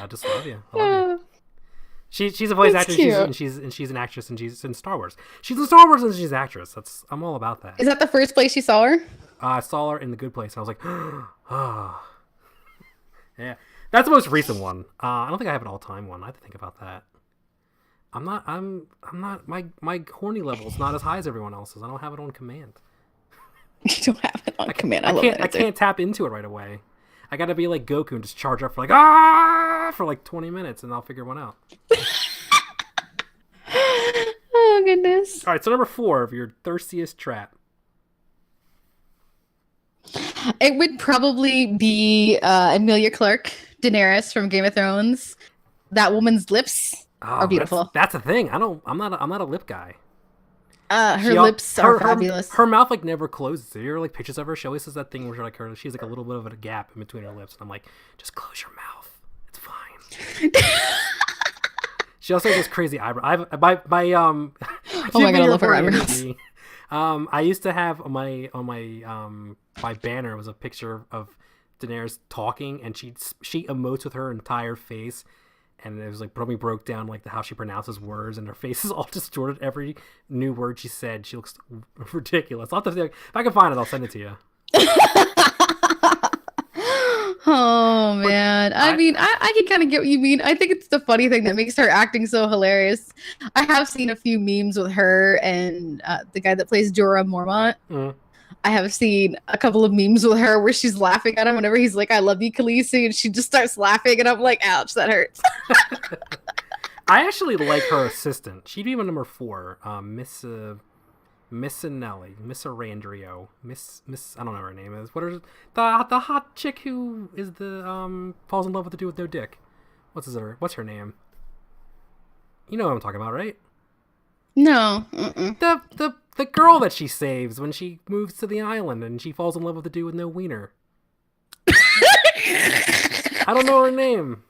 I just love you. I love you. She's a voice actress. She's an actress, and she's in Star Wars. She's in Star Wars, and she's an actress. I'm all about that. Is that the first place you saw her? I saw her in The Good Place. And I was like, oh. Yeah, that's the most recent one. I don't think I have an all-time one. I have to think about that. I'm not. My horny level is not as high as everyone else's. I don't have it on command. You don't have it on command. I can't tap into it right away. I gotta be like Goku and just charge up for for like 20 minutes, and I'll figure one out. Oh goodness! All right, so number 4 of your thirstiest trap. It would probably be Emilia Clarke, Daenerys from Game of Thrones. That woman's lips are beautiful. That's the thing. I'm not a lip guy. Her lips are fabulous. Her mouth like never closes. If you're like pictures of her, she always has that thing where like she's like a little bit of a gap in between her lips, and I'm like, just close your mouth. It's fine. She also has this crazy eyebrow. Oh my god, I love her eyebrows. I used to have on my banner was a picture of Daenerys talking, and she emotes with her entire face. And it was like probably broke down like how she pronounces words, and her face is all distorted. Every new word she said, she looks ridiculous. If I can find it, I'll send it to you. Oh man, I mean, I can kind of get what you mean. I think it's the funny thing that makes her acting so hilarious. I have seen a few memes with her and the guy that plays Jorah Mormont. Mm. I have seen a couple of memes with her where she's laughing at him whenever he's like, "I love you, Khaleesi," and she just starts laughing, and I'm like, "Ouch, that hurts." I actually like her assistant. She'd be my number 4, Miss Anelli, Miss Arandrio, Miss. I don't know what her name is. What are the hot chick who is the falls in love with the dude with no dick? What's her name? You know what I'm talking about, right? No. The girl that she saves when she moves to the island and she falls in love with the dude with no wiener. I don't know her name.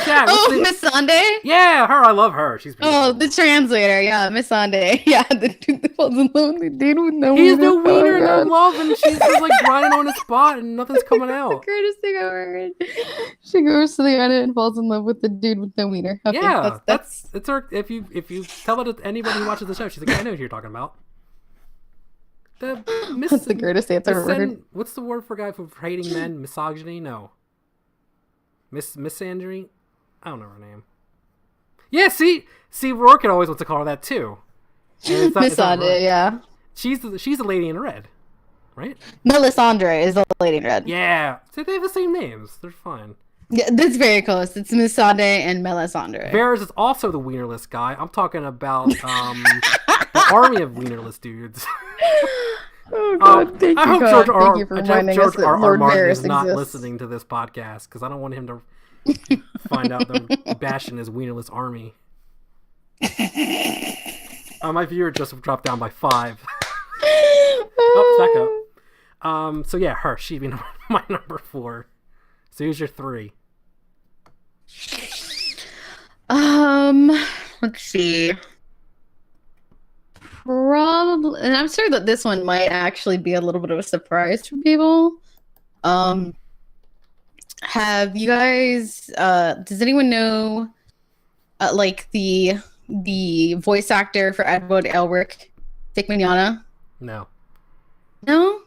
Yeah, Miss Sande? Yeah, her. I love her. She's beautiful. Oh, the translator. Yeah, Miss Sande. Yeah, the dude that falls in love with the dude with no wiener. He's no wiener and no love, and she's just like grinding on his spot and nothing's coming out. That's the greatest thing I've ever heard. She goes to the island and falls in love with the dude with no wiener. Okay, yeah, that's her. If you tell it to anybody who watches the show, she's like, yeah, I know who you're talking about. That's the greatest answer I've ever heard. What's the word for a guy for hating men? Misogyny? No. Miss Andry? I don't know her name. Yeah, see, Rourke always wants to call her that too. Miss Andre, yeah. She's the lady in red, right? Melisandre is the lady in red. Yeah, so they have the same names. They're fine. Yeah, that's very close. It's Melisandre and Melisandre. Varys is also the wienerless guy. I'm talking about the army of wienerless dudes. Oh God! Thank you, God. Thank you for reminding us that Lord Varys is not listening to this podcast because I don't want him to find out that I'm bashing his wienerless army. My viewer just dropped down by 5. Oh, back up. So yeah, her. She'd be my number 4. So who's your 3? Let's see. Probably, and I'm sure that this one might actually be a little bit of a surprise for people. Have you guys? Does anyone know, like the voice actor for Edward Elric, Vic Mignogna? No. No.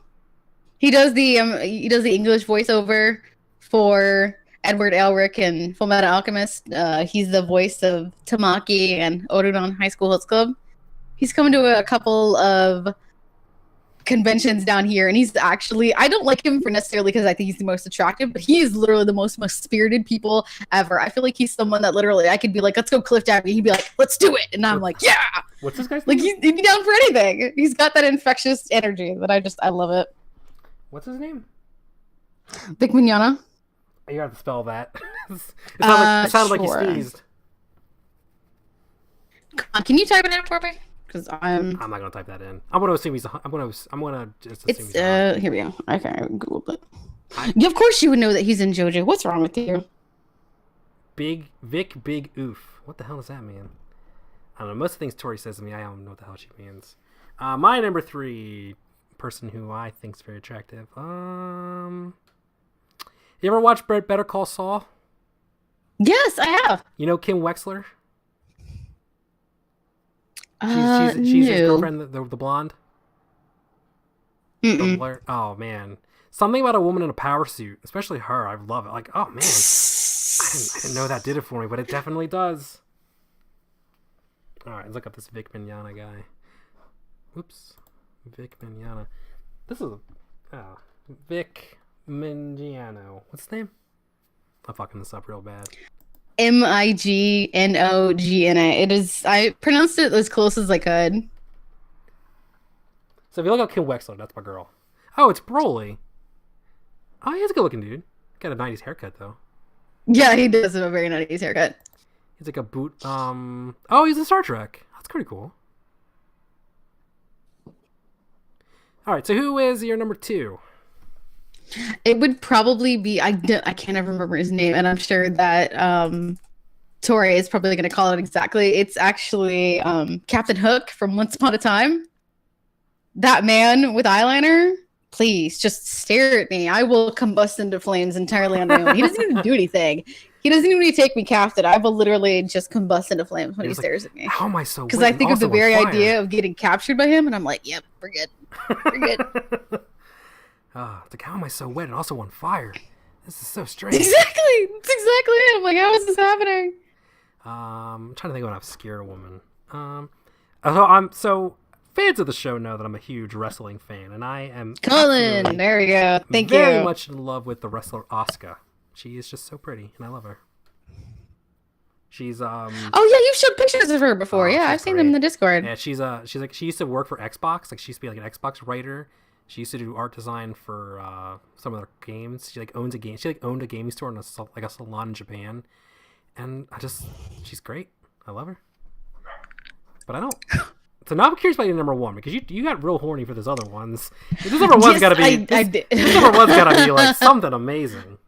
He does the English voiceover for Edward Elric in Fullmetal Alchemist. He's the voice of Tamaki and Oruron High School Host Club. He's coming to a couple of conventions down here, and he's actually, I don't like him for necessarily because I think he's the most attractive, but he is literally the most spirited people ever. I feel like he's someone that literally I could be like, let's go cliff diving. He'd be like, let's do it. And I'm like, yeah. What's this guy's name? Like he'd be down for anything. He's got that infectious energy that I love it. What's his name? Vic Mignogna. You have to spell that. It sounded like you sneezed. Come on, can you type it in for me? Because I'm not gonna type that in. I'm gonna assume he's. I'm gonna just assume he's. Here we go. Okay, I googled it. Yeah, of course you would know that he's in JoJo. What's wrong with you? Big oof. What the hell does that mean? I don't know. Most of the things Tori says to me, I don't know what the hell she means. My number 3 person who I think is very attractive. You ever watch Better Call Saul? Yes, I have. You know Kim Wexler? She's his No. girlfriend, the blonde. Oh man, something about a woman in a power suit, especially her. I love it. Like, oh man, I didn't know that did it for me, but it definitely does. All right, let's look up this Vic Mignogna guy. Whoops, Vic Mignogna. This is Vic Mignogna. What's his name? I'm fucking this up real bad. Mignogna. It is. I pronounced it as close as I could. So if you look up Kim Wexler, that's my girl. Oh, it's Broly. Oh, he's a good looking dude. Got a 90s haircut though. Yeah, he does have a very 90s haircut. He's like a boot. Oh, he's in Star Trek. That's pretty cool. All right, so who is your number 2? It would probably be I can't ever remember his name, and I'm sure that Tori is probably going to call it exactly. It's actually Captain Hook from Once Upon a Time. That man with eyeliner, please just stare at me. I will combust into flames entirely on my own. He doesn't even do anything. He doesn't even take me captive. I will literally just combust into flames when he stares at me. How am I so? Because I think of the very idea of getting captured by him, and I'm like, yep, we're good. We're good. It's like, how am I so wet and also on fire? This is so strange. Exactly. That's exactly it. I'm like, how is this happening? I'm trying to think of an obscure woman. So fans of the show know that I'm a huge wrestling fan, and I am Colin. There we go. Thank you. Very much in love with the wrestler Asuka. She is just so pretty, and I love her. She's Oh yeah, you've showed pictures of her before. Yeah, I've seen them in the Discord. Yeah, she's like, she used to work for Xbox. Like, she used to be like an Xbox writer. She used to do art design for some of their games. She like owns a game. She like owned a gaming store and a salon in Japan. And she's great. I love her. But I don't. So now I'm curious about your number 1, because you got real horny for those other ones. This number one's got to be. This number one's got to be like something amazing.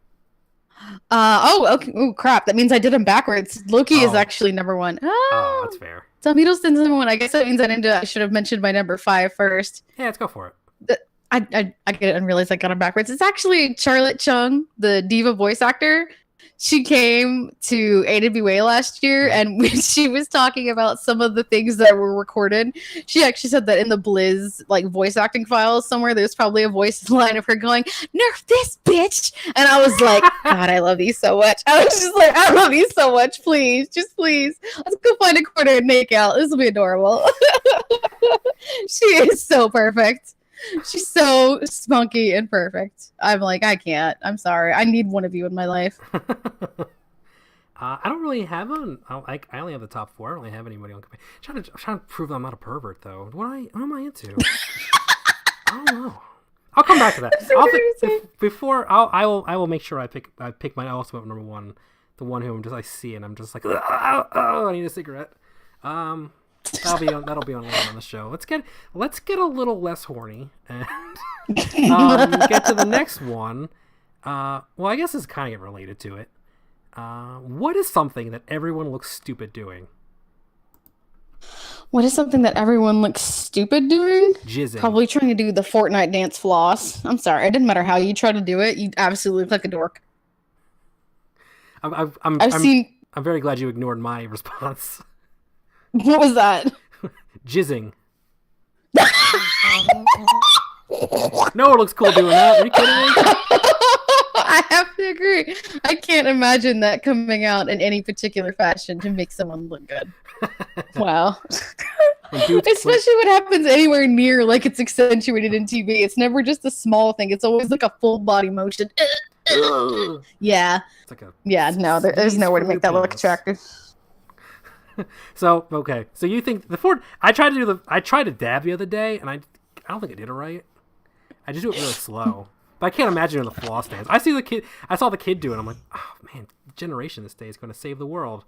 Okay. Oh crap! That means I did them backwards. Loki is actually number 1. Oh, that's fair. Tom Hiddleston's number 1. I guess that means I should have mentioned my number 5 first. Yeah, let's go for it. I get it and realize I got him backwards. It's actually Charlotte Chung, the diva voice actor. She came to AWA last year, and when she was talking about some of the things that were recorded, she actually said that in the Blizz like voice acting files somewhere, there's probably a voice line of her going, "Nerf this bitch," and I was like, God, I love you so much. I was just like, I love you so much. Please, just please, let's go find a corner and make out. This will be adorable. She is so perfect. She's so spunky and perfect. I'm like, I can't. I'm sorry. I need one of you in my life. I don't really have I only have the top 4. I don't really have anybody on. I'm trying to prove that I'm not a pervert, though. What am I into? I don't know. I'll come back to that. I will make sure I pick my ultimate number 1, the one who I see and I'm just like, oh, I need a cigarette. That'll be on later on the show. Let's get a little less horny and get to the next one. Well, I guess this kind of get related to it. What is something that everyone looks stupid doing? What is something that everyone looks stupid doing? Jizzing. Probably trying to do the Fortnite dance floss. I'm sorry. It didn't matter how you try to do it. You absolutely look like a dork. I'm very glad you ignored my response. What was that? Jizzing. No one looks cool doing that. Are you kidding me? I have to agree. I can't imagine that coming out in any particular fashion to make someone look good. Wow. Especially when it happens anywhere near like it's accentuated in TV. It's never just a small thing. It's always like a full body motion. Yeah. It's like there's no way to make that look attractive. So okay, so you think the Ford? I tried to dab the other day, and I don't think I did it right. I just do it really slow, but I can't imagine the floss dance. I saw the kid do it. I'm like, oh man, generation this day is going to save the world.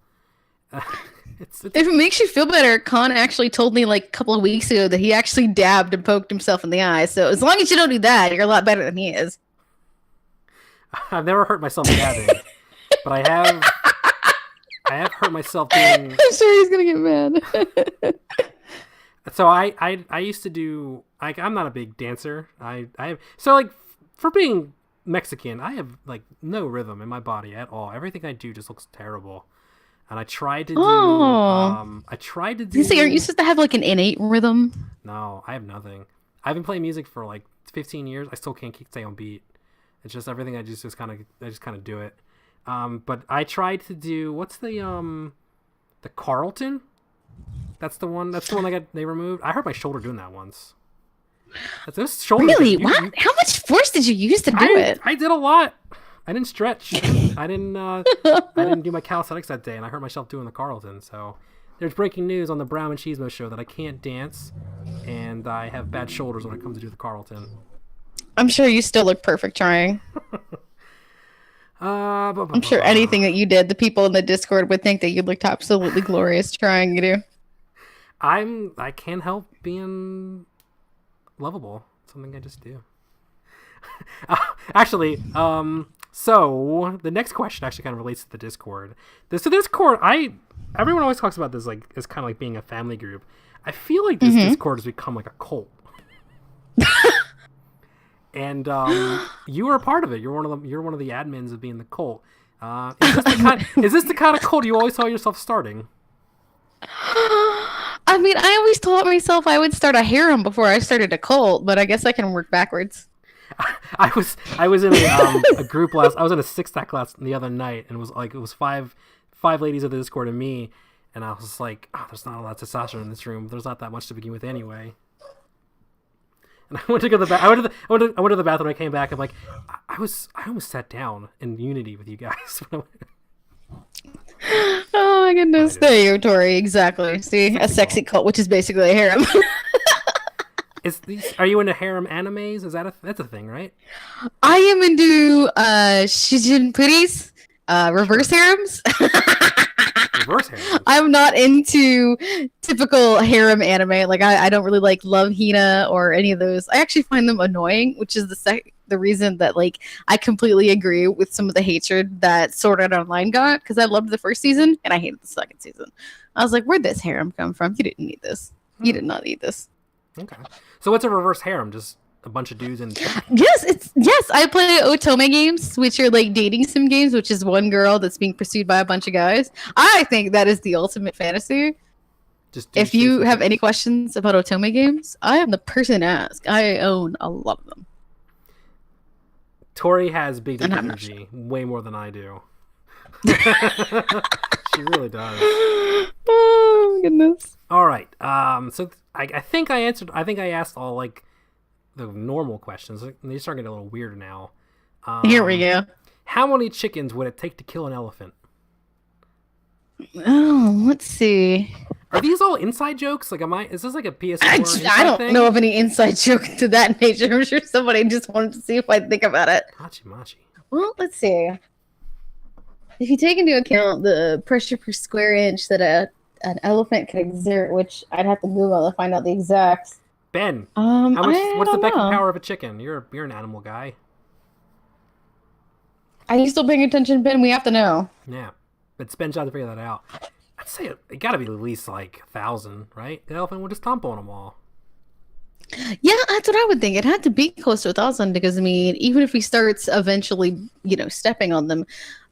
If it makes you feel better, Con actually told me like a couple of weeks ago that he actually dabbed and poked himself in the eye. So as long as you don't do that, you're a lot better than he is. I've never hurt myself dabbing, but I have hurt myself doing. I'm sure he's gonna get mad. So I used to do, like, I'm not a big dancer. So like for being Mexican, I have like no rhythm in my body at all. Everything I do just looks terrible. And I tried to do. You say, aren't you supposed to have like an innate rhythm? No, I have nothing. I've been playing music for like 15 years. I still can't stay on beat. It's just everything I just kind of do it. But I tried to do what's the Carlton? That's the one. That's the one they removed. I hurt my shoulder doing that once. Those shoulders. Really? What? How much force did you use to do it? I did a lot. I didn't stretch. I didn't do my calisthenics that day, and I hurt myself doing the Carlton. So there's breaking news on the Brown Machismo show that I can't dance, and I have bad shoulders when it comes to do the Carlton. I'm sure you still look perfect trying. I'm sure anything that you did, the people in the Discord would think that you looked absolutely glorious trying to do. I can't help being lovable. Something I just do. Actually, so the next question actually kind of relates to the Discord. So Discord, everyone always talks about this like as kind of like being a family group. I feel like this Discord has become like a cult. And you are a part of it. You're one of the admins of being the cult. Is this the kind of cult you always saw yourself starting? I mean, I always told myself I would start a harem before I started a cult, but I guess I can work backwards. I was in a group I was in a 6-stack class the other night, and it was five ladies of the Discord and me, and I was like, oh, there's not a lot of testosterone in this room. There's not that much to begin with anyway. And I went to go to the I went to the bathroom. I came back. I'm like, I almost sat down in unity with you guys. Oh my goodness, there you go, Tori. Exactly. See, a sexy cult, which is basically a harem. Are you into harem animes? That's a thing, right? I am into shijinpuris, reverse harems. Reverse harems. I'm not into typical harem anime. Like I don't really like Love Hina or any of those. I actually find them annoying, which is the reason that like I completely agree with some of the hatred that Sword Art Online got, because I loved the first season and I hated the second season. I was like, where'd this harem come from? You didn't need this. You did not need this. Okay. So what's a reverse harem? Just a bunch of dudes and Yes, I play otome games, which are like dating sim games, which is one girl that's being pursued by a bunch of guys. I think that is the ultimate fantasy. If you have any questions about otome games, I am the person to ask. I own a lot of them. Tori has big dick energy, way more than I do. She really does. Oh goodness. All right. So I think I asked all like the normal questions. They start getting a little weird now. Here we go. How many chickens would it take to kill an elephant? Oh, let's see. Are these all inside jokes? Like, is this like a PS4? I don't know of any inside joke to that nature. I'm sure somebody just wanted to see if I think about it. Machi. Well, let's see. If you take into account the pressure per square inch that an elephant can exert, which I'd have to Google to find out the exacts. Ben, what's the Becking power of a chicken? You're an animal guy. Are you still paying attention, Ben? We have to know. Yeah, but it's Ben's job to figure that out. I'd say it got to be at least like 1,000, right? The elephant would just stomp on them all. Yeah, that's what I would think. It had to be close to 1,000 because, I mean, even if he starts eventually, stepping on them.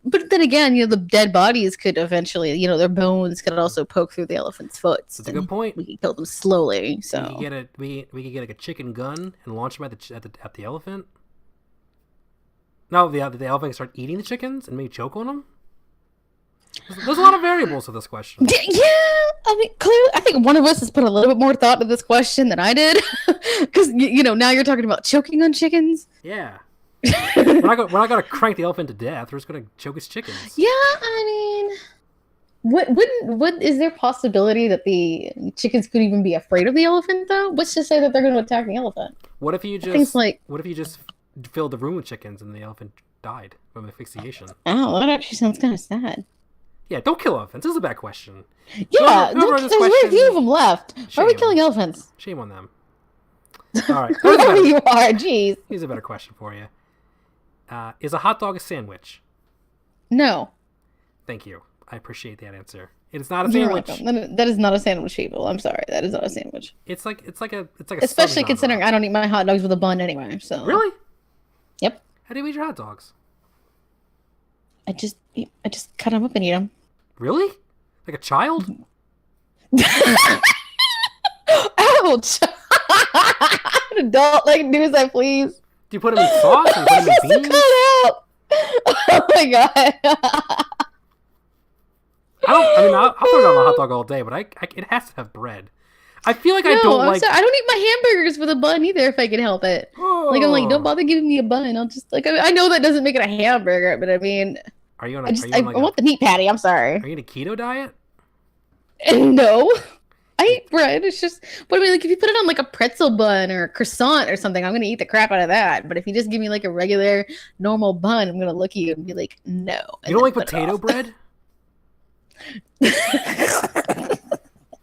But then again, the dead bodies could eventually, their bones could also poke through the elephant's foot. That's a good point. We could kill them slowly. So we could get like a chicken gun and launch them at the elephant. No, the elephant can start eating the chickens and maybe choke on them. There's a lot of variables to this question. Yeah, I mean, clearly, I think one of us has put a little bit more thought to this question than I did, because now you're talking about choking on chickens. Yeah. we're not gonna crank the elephant to death. We're just gonna choke his chickens. Yeah, I mean, what is there possibility that the chickens could even be afraid of the elephant though? What's to say that they're going to attack the elephant? What if you just filled the room with chickens and the elephant died from asphyxiation? Oh, that actually sounds kind of sad. Yeah, don't kill elephants. This is a bad question. Yeah, there's very few of them left. Why are we killing elephants? Shame on them. All right, whoever you are, jeez. Here's a better question for you. Is a hot dog a sandwich? No. Thank you. I appreciate that answer. It is not a sandwich. That is not a sandwich, people. I'm sorry. That is not a sandwich. It's like a especially considering I don't eat my hot dogs with a bun anyway. So really? Yep. How do you eat your hot dogs? I just cut them up and eat them. Really? Like a child? Ouch! An adult like do as I please. Do you put them in sauce or put them in beans? Oh my god! I'll throw it on a hot dog all day, but it has to have bread. I feel like I don't like. I don't eat my hamburgers with a bun either if I can help it. Oh. Like I'm like, don't bother giving me a bun. I'll just like I know that doesn't make it a hamburger, but I mean, Are you on? I want the meat patty. I'm sorry. Are you in a keto diet? No, I eat bread. It's just, but I mean, like if you put it on like a pretzel bun or a croissant or something, I'm gonna eat the crap out of that. But if you just give me like a regular normal bun, I'm gonna look at you and be like, no. You don't like potato bread?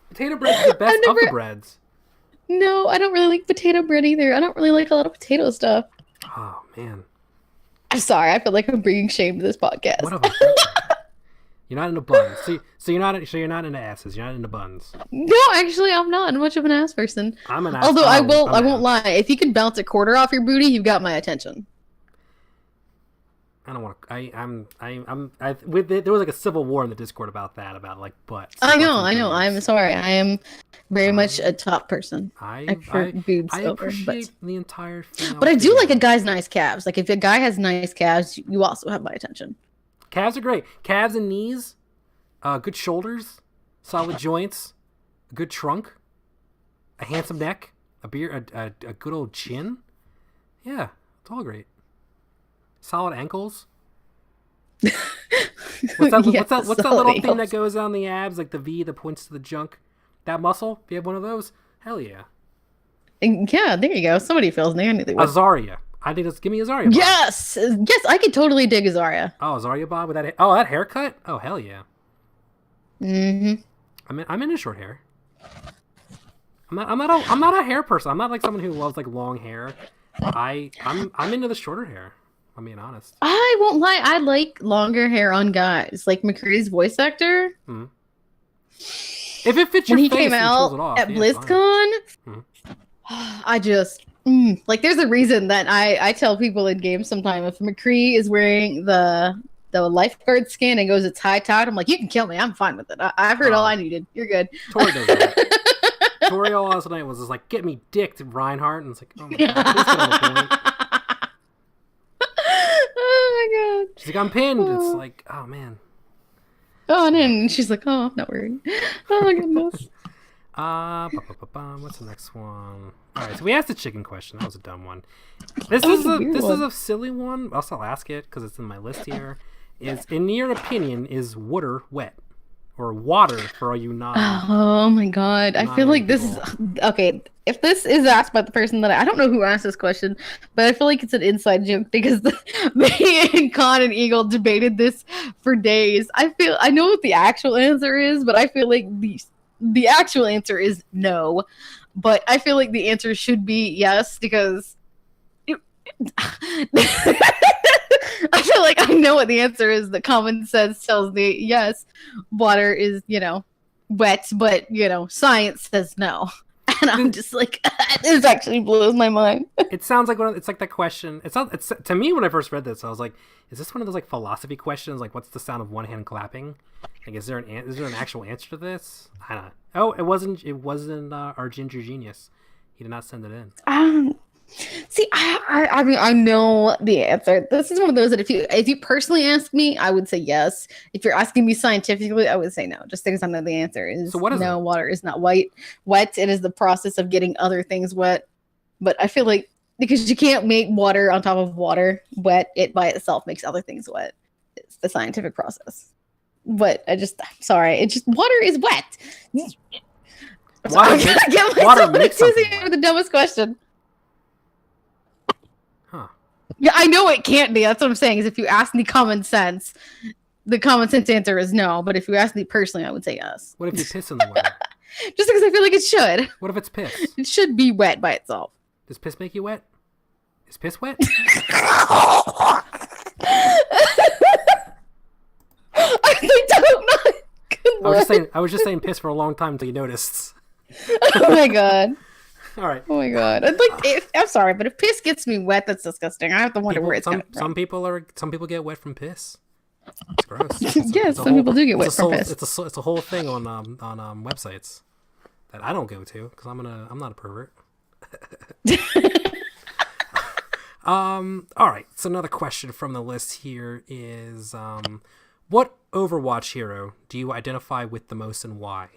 Potato bread is the best of the breads. No, I don't really like potato bread either. I don't really like a lot of potato stuff. Oh man, I'm sorry. I feel like I'm bringing shame to this podcast. Whatever. You're not into buns. So you're not into asses. You're not into buns. No, actually, I'm not much of an ass person. I'm an ass. Although I won't lie. If you can bounce a quarter off your booty, you've got my attention. I don't want to. There was like a civil war in the Discord about that, about like butts. I know. I'm sorry. I am very much a top person. I prefer boobs I over, appreciate the entire. But I do like a guy's nice calves. Like if a guy has nice calves, you also have my attention. Calves are great. Calves and knees, good shoulders, solid joints, a good trunk, a handsome neck, a good old chin. Yeah, it's all great. Solid ankles. What's that little thing that goes on the abs, like the V that points to the junk? That muscle? If you have one of those, hell yeah. Yeah, there you go. Somebody feels me. Azaria. Give me a Zarya Bob. Yes, I could totally dig a Zarya. Oh, Zarya Bob with that. Oh, that haircut. Oh, hell yeah. I'm into short hair. I'm not a hair person. I'm not like someone who loves like long hair. I'm into the shorter hair. I'm being honest. I won't lie. I like longer hair on guys, like McCree's voice actor. Mm-hmm. If it fits your when he face, came out off, at BlizzCon, I just. Like there's a reason that I tell people in games sometimes if McCree is wearing the lifeguard skin and goes it's high tide, I'm like, you can kill me, I'm fine with it. I've heard all I needed. You're good. Tori does that. Tori all last night was just like, get me dicked, Reinhardt, and it's like, oh my god, please get on the point. Oh my god. She's like, I'm pinned. It's like, oh man. Oh, and then she's like, oh, I'm not worried. Oh my goodness. What's the next one? All right, so we asked the chicken question. That was a dumb one. This is a silly one. I'll still ask it because it's in my list here. In your opinion, is water wet or water for all you non? Oh my god, I feel like this is okay. If this is asked by the person that I don't know who asked this question, but I feel like it's an inside joke because me and Con and Eagle debated this for days. I know what the actual answer is, but I feel like the actual answer is no, but I feel like the answer should be yes because I feel like I know what the answer is. The common sense tells me yes, water is, wet, but, science says no. And I'm just like, this actually blows my mind. It sounds like it's like that question. It's to me when I first read this, I was like, is this one of those like philosophy questions? Like, what's the sound of one hand clapping? Like, is there an actual answer to this? I don't know. Oh, it wasn't our ginger genius. He did not send it in. See, I mean, I know the answer. This is one of those that if you personally ask me, I would say yes. If you're asking me scientifically, I would say no, just because I know the answer is so what is no. It? Water is not wet. It is the process of getting other things wet. But I feel like because you can't make water on top of water wet, it by itself makes other things wet. It's the scientific process. But I'm sorry. Water is wet. Water makes something wet. For the dumbest question. Huh. Yeah, I know it can't be. That's what I'm saying. Is if you ask me common sense, the common sense answer is no. But if you ask me personally, I would say yes. What if you piss in the water? Just because I feel like it should. What if it's piss? It should be wet by itself. Does piss make you wet? Is piss wet? I was just saying piss for a long time until you noticed. Oh my god. All right. Oh my god! I'm sorry, but if piss gets me wet, that's disgusting. I have to wonder where it's coming from. Some people get wet from piss. It's gross. Yes, some people do get wet from piss. It's a whole thing on websites that I don't go to because I'm not a pervert. All right. So another question from the list here is, what Overwatch hero do you identify with the most and why?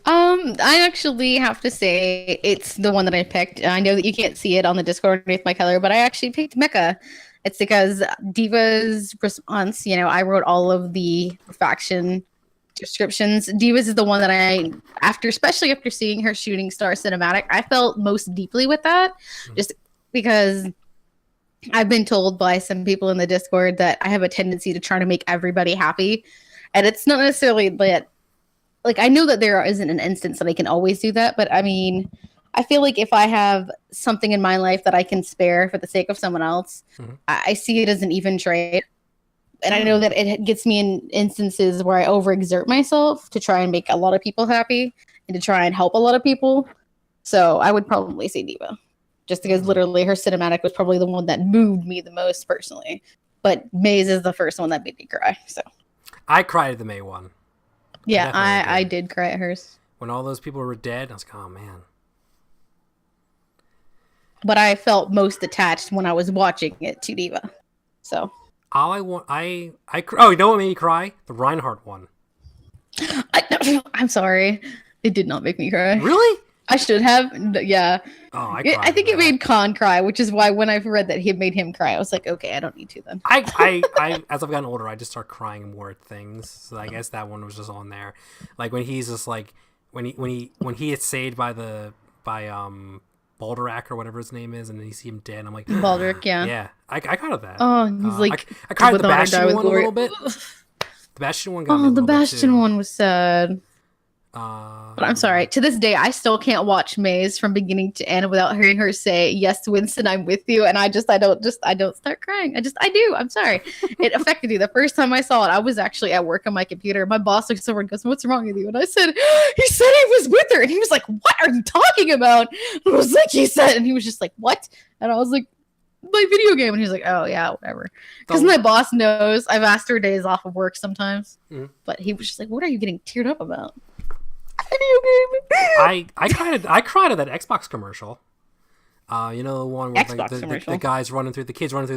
I actually have to say it's the one that I picked. I know that you can't see it on the Discord underneath my color, but I actually picked Mecha. It's because Diva's response, I wrote all of the faction descriptions. Diva's is the one that especially after seeing her Shooting Star cinematic, I felt most deeply with that. Just because I've been told by some people in the Discord that I have a tendency to try to make everybody happy. And it's not necessarily that, like, I know that there isn't an instance that I can always do that, but I mean, I feel like if I have something in my life that I can spare for the sake of someone else, I see it as an even trade. And I know that it gets me in instances where I overexert myself to try and make a lot of people happy and to try and help a lot of people. So I would probably say Diva. Just because literally her cinematic was probably the one that moved me the most personally. But Maze is the first one that made me cry. So I cried at the May one. Yeah, I did cry at hers. When all those people were dead, I was like, oh man. But I felt most attached when I was watching it to Diva. So oh, you know what made me cry? The Reinhardt one. I'm sorry. It did not make me cry. Really? I should have. Yeah. Oh, I think it made Khan cry, which is why when I read that he made him cry, I was like, okay, I don't need to then. I as I've gotten older, I just start crying more at things. So I guess that one was just on there. Like when he's just like when he gets saved by Balderak or whatever his name is, and then you see him dead. I'm like, Baldrick, yeah. Yeah, I cried at that. Oh, he's like, I cried at the Bastion one a little bit. The Bastion one got me a little the Bastion one was sad. But I'm sorry. To this day, I still can't watch Maze from beginning to end without hearing her say, "Yes, Winston, I'm with you." And I don't start crying. I do. I'm sorry. It affected you. The first time I saw it, I was actually at work on my computer. My boss looks over and goes, "What's wrong with you?" And I said, "He said he was with her." And he was like, "What are you talking about?" And I was like, "He said," and he was just like, "What?" And I was like, "My video game." And he was like, "Oh yeah, whatever." Because my boss knows I've asked her days off of work sometimes. But he was just like, "What are you getting teared up about?" Video game. I cried at that Xbox commercial. You know, the one where like, the kids running through the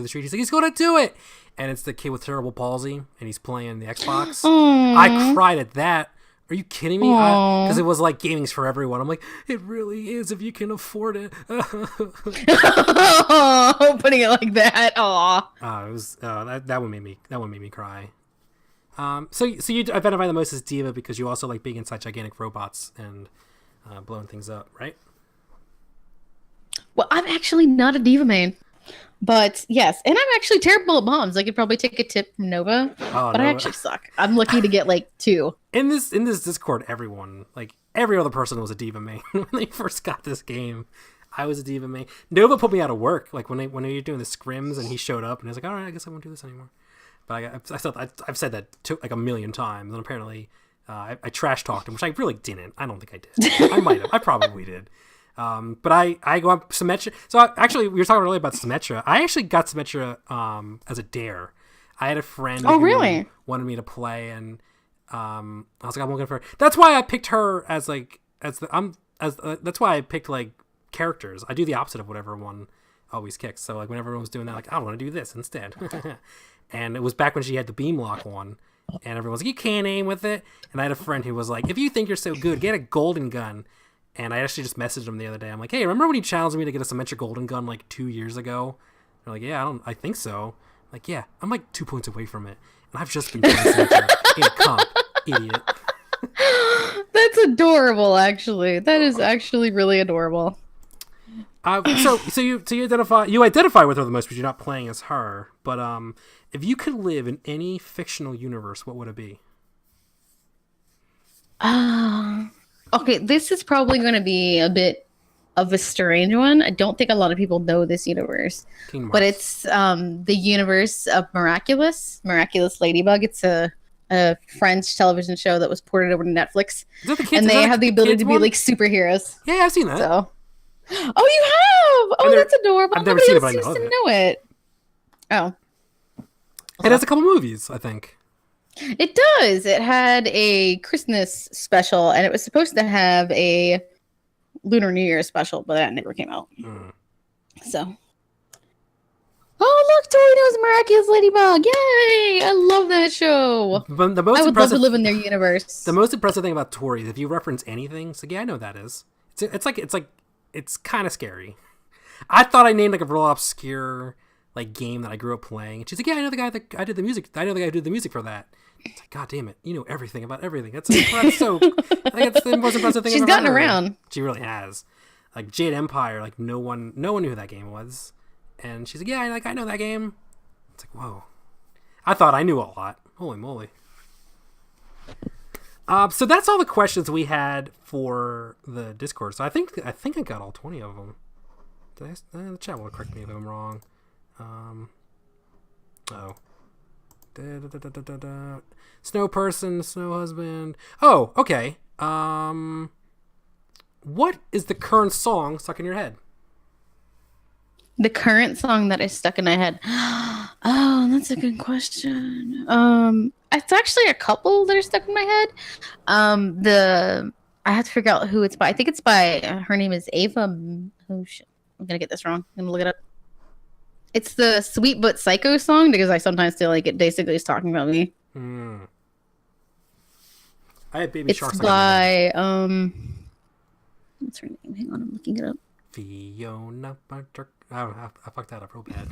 street. He's like, he's gonna do it, and it's the kid with cerebral palsy, and he's playing the Xbox. I cried at that. Are you kidding me? Because it was like gaming's for everyone. I'm like, it really is if you can afford it. Putting it like that. It was that one made me cry. So you identify the most as Diva because you also like being inside gigantic robots and blowing things up, right? Well, I'm actually not a Diva main, but yes, and I'm actually terrible at bombs. I could probably take a tip from Nova, but I actually suck. I'm lucky to get like 2. In this Discord, everyone, like every other person, was a Diva main when they first got this game. I was a Diva main. Nova put me out of work, like when you're doing the scrims and he showed up and he was like, all right, I guess I won't do this anymore. But I've said that like a million times, and apparently I trash talked him, which I really didn't. I don't think I did. I might have. I probably did. But I go up Symmetra. So actually, we were talking earlier about Symmetra. I actually got Symmetra as a dare. I had a friend who wanted me to play, and I was like, I'm looking for her. That's why I picked her that's why I picked like characters. I do the opposite of what everyone always kicks. So like when everyone was doing that, like I want to do this instead. And it was back when she had the beam lock on, and everyone was like, you can't aim with it. And I had a friend who was like, if you think you're so good, get a golden gun. And I actually just messaged him the other day. I'm like, hey, remember when you challenged me to get a Symmetra golden gun like 2 years ago? They're like, yeah, I think so. I'm like, yeah, I'm like 2 points away from it. And I've just been playing Symmetra in a comp, idiot. That's adorable, actually. That is actually really adorable. So you identify with her the most, but you're not playing as her. But if you could live in any fictional universe, what would it be? Okay, this is probably going to be a bit of a strange one. I don't think a lot of people know this universe, but it's the universe of Miraculous Ladybug. It's a a French television show that was ported over to Netflix, Is that the kids? and Is they that have the the ability kids to be one? like superheroes. Yeah, I've seen that. So, oh, you have? And Oh, that's adorable. I've never Nobody seen it, else but I seems know to of it. know it. Oh, It has a couple movies, I think. it does. It had a Christmas special, and it was supposed to have a Lunar New Year special, but that never came out. So, oh look, Tori knows Miraculous Ladybug! Yay! I love that show. But the most I would love impressive, to live in their universe. the most impressive thing about Tori is if you reference anything, it's like, yeah, I know what that is. It's kind of scary. I thought I named like a real obscure like game that I grew up playing, and she's like, yeah, I know the guy that I did the music. I know the guy who did the music for that. It's like, God damn it, you know everything about everything. That's so. I think it's the most impressive thing. She's I've ever gotten heard. around. She really has. Like Jade Empire, like no one knew who that game was, and she's like, yeah, I know that game. It's like, whoa. I thought I knew a lot. Holy moly. So that's all the questions we had for the Discord. So I think I got all 20 of them. The chat will correct me if I'm wrong. Snow person, snow husband. Oh, okay. What is the current song stuck in your head? The current song that is stuck in my head. Oh, that's a good question. It's actually a couple that are stuck in my head. I have to figure out who it's by. I think it's by her name is Ava. Oh shit, I'm gonna get this wrong. I'm gonna look it up. It's the Sweet But Psycho song because I sometimes feel like it basically is talking about me. I had Baby Shark. It's by what's her name? Hang on, I'm looking it up. Fiona. I fucked that up real bad.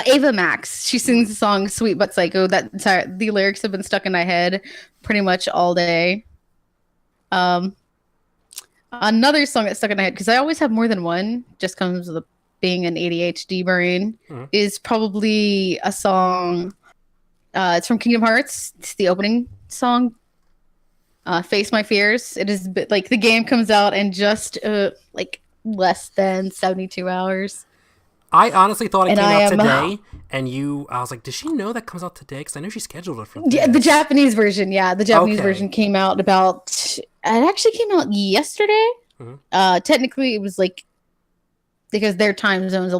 Ava Max. She sings the song "Sweet But Psycho." The lyrics have been stuck in my head pretty much all day. Another song that's stuck in my head because I always have more than one. Just comes with being an ADHD brain. Is probably a song. It's from Kingdom Hearts. It's the opening song. Face My Fears. It is like the game comes out in just like less than 72 hours. I honestly thought it came out today, and I was like, does she know that comes out today? Because I know she scheduled it for this. Yeah, the Japanese version. Yeah, the Japanese version came out it actually came out yesterday. Technically, it was like, because their time zone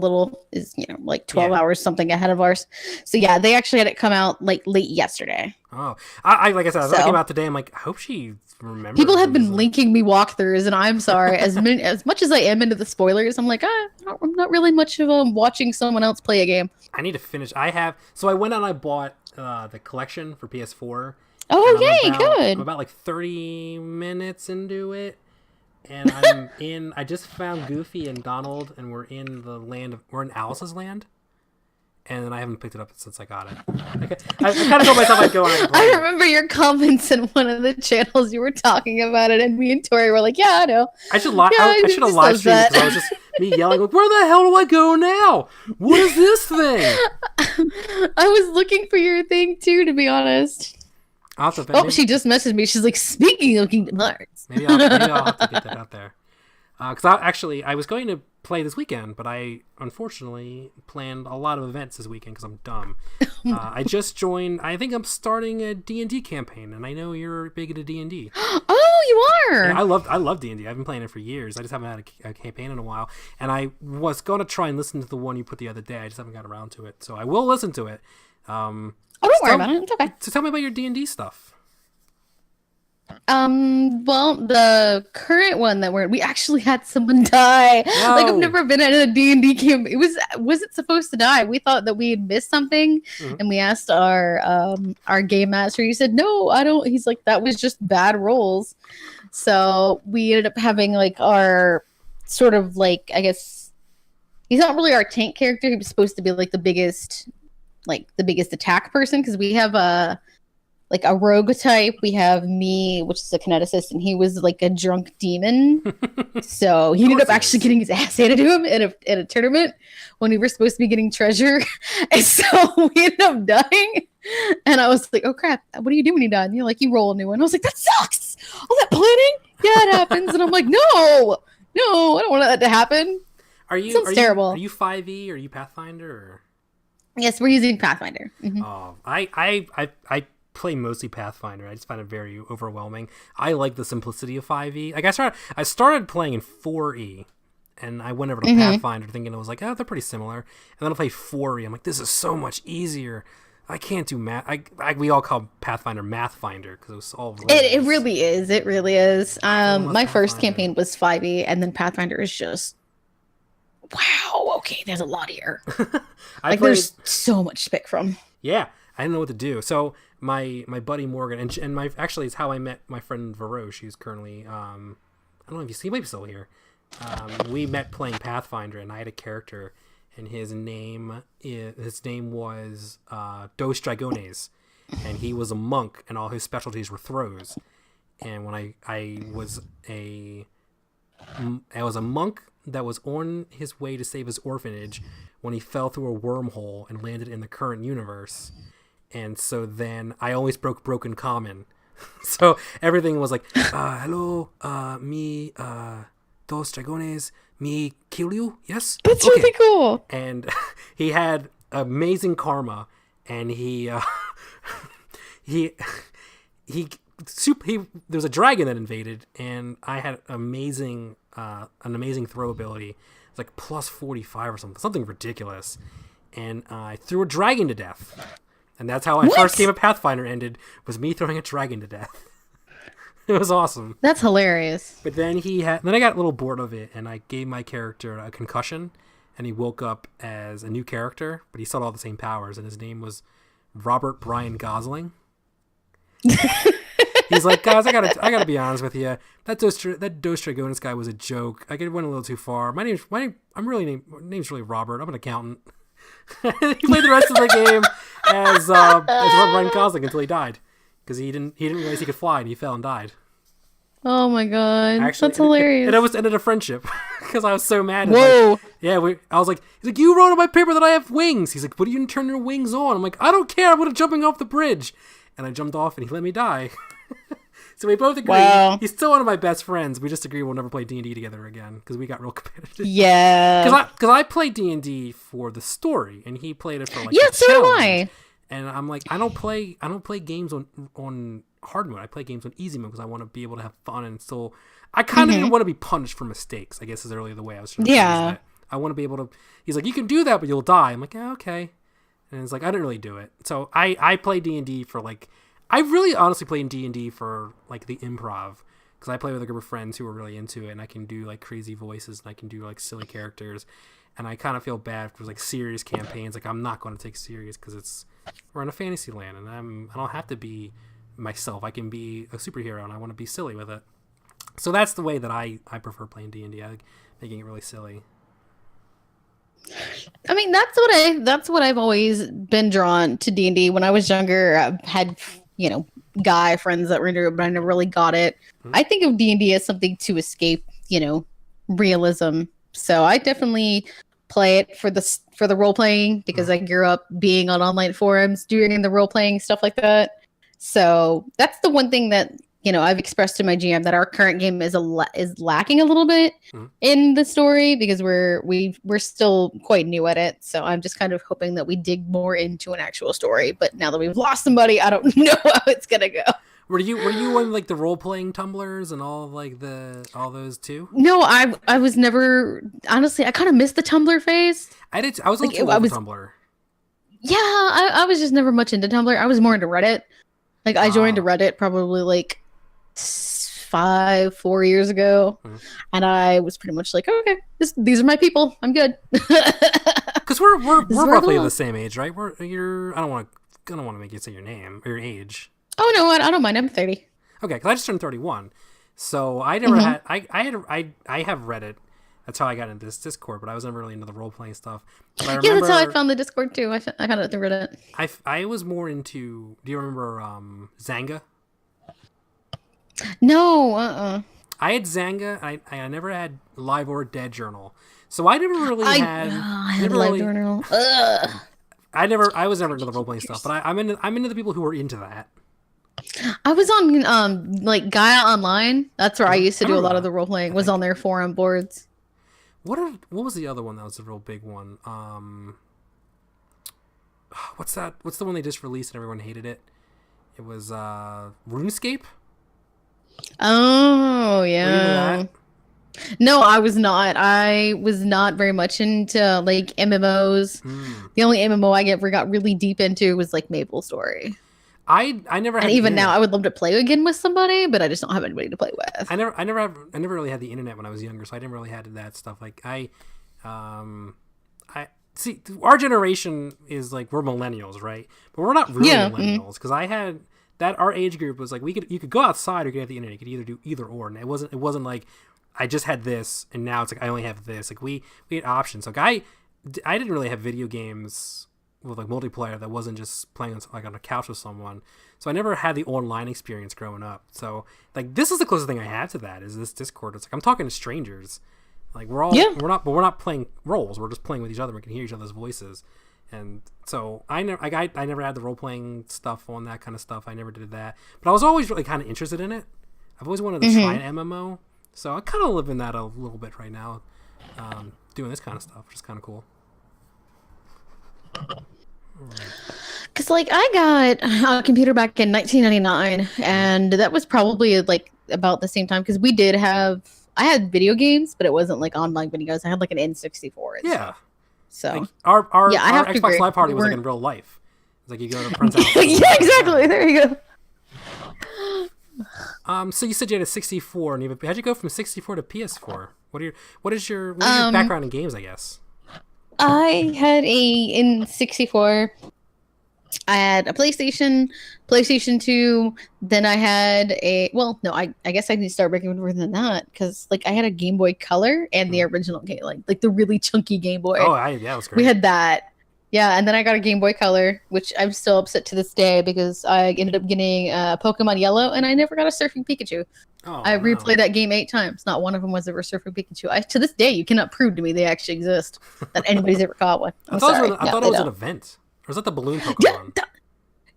is like 12 hours something ahead of ours. So yeah, they actually had it come out like late yesterday. Oh, I like I said, I thought it came out today. I'm like, I hope she remembers. People have been linking me walkthroughs, and I'm sorry. As much as I am into the spoilers, I'm like, I'm not really much of watching someone else play a game. I need to finish. I went out and I bought the collection for PS4. Oh, yay, good. I'm about like 30 minutes into it. And I just found Goofy and Donald, and we're in Alice's land. And then I haven't picked it up since I got it. I kind of told myself I'd go on. I remember your comments in one of the channels. You were talking about it, and me and Tori were like, "Yeah, I know." I should have live streamed because I was just me yelling, like, "Where the hell do I go now? What is this thing?" I was looking for your thing too, to be honest. She just messaged me. She's like, "Speaking of Kingdom Hearts." Maybe I'll have to get that out there. Because I was going to play this weekend, but I unfortunately planned a lot of events this weekend because I'm dumb. I just joined. I think I'm starting a D&D campaign, and I know you're big into D&D. Oh, you are. Yeah, I love D&D. I've been playing it for years. I just haven't had a campaign in a while, and I was going to try and listen to the one you put the other day. I just haven't got around to it, so I will listen to it. Don't worry about it. It's okay. So tell me about your D&D stuff. Well, the current one that we actually had someone die. No. Like, I've never been at a D&D camp. Was it supposed to die? We thought that we had missed something, and we asked our game master. He said, "No, I don't." He's like, "That was just bad rolls." So we ended up having like our sort of like, I guess he's not really our tank character. He was supposed to be like the biggest attack person, because we have a rogue type. We have me, which is a kineticist, and he was like a drunk demon. So he ended up actually getting his ass handed to him in a tournament when we were supposed to be getting treasure. And so we ended up dying. And I was like, "Oh crap, what do you do when you die?" And you're like, "You roll a new one." I was like, "That sucks. All that planning?" "Yeah, it happens." And I'm like, no, I don't want that to happen. Sounds terrible. Are you 5e? Are you Pathfinder? Or? Yes, we're using Pathfinder. Mm-hmm. Oh, I play mostly Pathfinder. I just find it very overwhelming. I like the simplicity of 5e. Like I started playing in 4e, and I went over to Pathfinder thinking it was like, oh, they're pretty similar. And then I played 4e. I'm like, this is so much easier. I can't do math. We all call Pathfinder Mathfinder because it was all. It really is. It really is. My first Pathfinder. campaign was 5e, and then Pathfinder is just wow. Okay, there's a lot here. There's so much to pick from. Yeah, I didn't know what to do. So my buddy Morgan and my actually it's how I met my friend Vero. She's currently I don't know if he might be still here. We met playing Pathfinder, and I had a character, and his name was Dos Dragones, and he was a monk, and all his specialties were throws. And when I was a monk that was on his way to save his orphanage when he fell through a wormhole and landed in the current universe. And so then I always broken common. So everything was like, hello, me, Dos Dragones, me kill you, yes? That's really cool. And he had amazing karma, and there was a dragon that invaded, and I had an amazing throw ability. It's like plus 45 or something ridiculous, and I threw a dragon to death, and that's how my first game of Pathfinder ended, was me throwing a dragon to death. It was awesome. That's hilarious. But then then I got a little bored of it, and I gave my character a concussion, and he woke up as a new character, but he still had all the same powers, and his name was Robert Brian Gosling. He's like, guys, I gotta be honest with you. That Dos Dragones guy was a joke. I went a little too far. My name's really Robert. I'm an accountant. He played the rest of the game as Robert Brian Gosling until he died, because he didn't realize he could fly, and he fell and died. Oh my god, actually, that's hilarious. It almost ended a friendship because I was so mad. Whoa. I was like, he's like, you wrote on my paper that I have wings. He's like, but you didn't turn your wings on. I'm like, I don't care. I'm jumping off the bridge. And I jumped off, and he let me die. So we both agree. Wow. He's still one of my best friends. We just agree we'll never play D&D together again because we got real competitive. Yeah. Because I played D&D for the story, and he played it for like so do I. And I'm like, I don't play games on hard mode. I play games on easy mode because I want to be able to have fun, and still I kind of didn't want to be punished for mistakes, I guess is really the way I was trying to phrase it. I want to be able to. He's like, you can do that, but you'll die. I'm like, yeah, okay. And it's like, I didn't really do it. So I play D&D for like, I really honestly play D&D for like the improv, because I play with a group of friends who are really into it, and I can do like crazy voices, and I can do like silly characters, and I kind of feel bad for like serious campaigns. Like, I'm not going to take serious because we're in a fantasy land, and I don't have to be myself. I can be a superhero, and I want to be silly with it. So that's the way that I prefer playing D&D. I like making it really silly. I mean, that's what I've always been drawn to D&D. When I was younger, I had, guy friends that were into it, but I never really got it. Mm-hmm. I think of D&D as something to escape, realism. So I definitely play it for the role playing, because I grew up being on online forums doing the role playing stuff like that. So that's the one thing that I've expressed to my GM, that our current game is lacking a little bit in the story, because we're still quite new at it. So I'm just kind of hoping that we dig more into an actual story. But now that we've lost somebody, I don't know how it's gonna go. Were you on like the role playing Tumblrs and all those too? No, I was never, honestly. I kind of missed the Tumblr phase. I did. I was like, Tumblr. Yeah, I was just never much into Tumblr. I was more into Reddit. Like, I joined Reddit probably like 4 years ago, and I was pretty much like, okay, these are my people. I'm good. Because we're roughly the same age, right? I don't want to make you say your name or your age. Oh no, I don't mind. I'm 30. Okay, because I just turned 31, so I never had. I have Reddit. That's how I got into this Discord, but I was never really into the role playing stuff. But I remember, yeah, that's how I found the Discord too. I found it through Reddit. I was more into. Do you remember Zanga? No, I had Zanga. I never had Live or Dead Journal, so I never really had. I had Live Journal. I was never into the role playing stuff, but I'm into the people who are into that. I was on like Gaia Online. That's where I used to do a lot of the role playing. Was on their forum boards. What was the other one that was a real big one? What's that? What's the one they just released and everyone hated it? It was RuneScape. Oh Were you into yeah. that? No, I was not. I was not very much into like MMOs. Hmm. The only MMO I ever got really deep into was like Maple Story. I never And had the even now, I internet. would love to play again with somebody, but I just don't have anybody to play with. I never really had the internet when I was younger, so I didn't really had that stuff. Like um, I see our generation is like we're millennials, right? But we're not really Yeah. millennials because I had that our age group was like you could go outside or you could have the internet. You could either do either or, and it wasn't like I just had this and now it's like I only have this. Like we had options. Like I didn't really have video games with like multiplayer that wasn't just playing on, like on a couch with someone. So I never had the online experience growing up. So like this is the closest thing I have to that is this Discord. It's like I'm talking to strangers. Like Yeah. we're not playing roles. We're just playing with each other. We can hear each other's voices. And so I never had the role playing stuff on that kind of stuff. I never did that. But I was always really kind of interested in it. I've always wanted to try an MMO. So I kind of live in that a little bit right now, doing this kind of stuff, which is kind of cool. Because, like, I got a computer back in 1999, and that was probably like about the same time. Because I had video games, but it wasn't like online videos. I had like an N64. Yeah. So, Like our yeah, I have to Xbox agree. Live Party was like in We're- real life. It's like you go to a friend's house. yeah, exactly. There you go. So you said you had a 64, and how'd you go from 64 to PS4? What is your background in games? I guess. I had a N64. I had a PlayStation 2. Then I had well, no, I guess I need to start breaking more than that because like I had a Game Boy Color and the original game, like the really chunky Game Boy. Oh, yeah, that was great. We had that. Yeah, and then I got a Game Boy Color, which I'm still upset to this day because I ended up getting Pokemon Yellow, and I never got a Surfing Pikachu. Oh, I no. replayed that game 8 times. Not one of them was ever Surfing Pikachu. To this day, you cannot prove to me they actually exist, that anybody's ever caught one. I I'm thought sorry. it was, No, I thought they it was an don't. event. Or was that the balloon Pokemon? Yeah,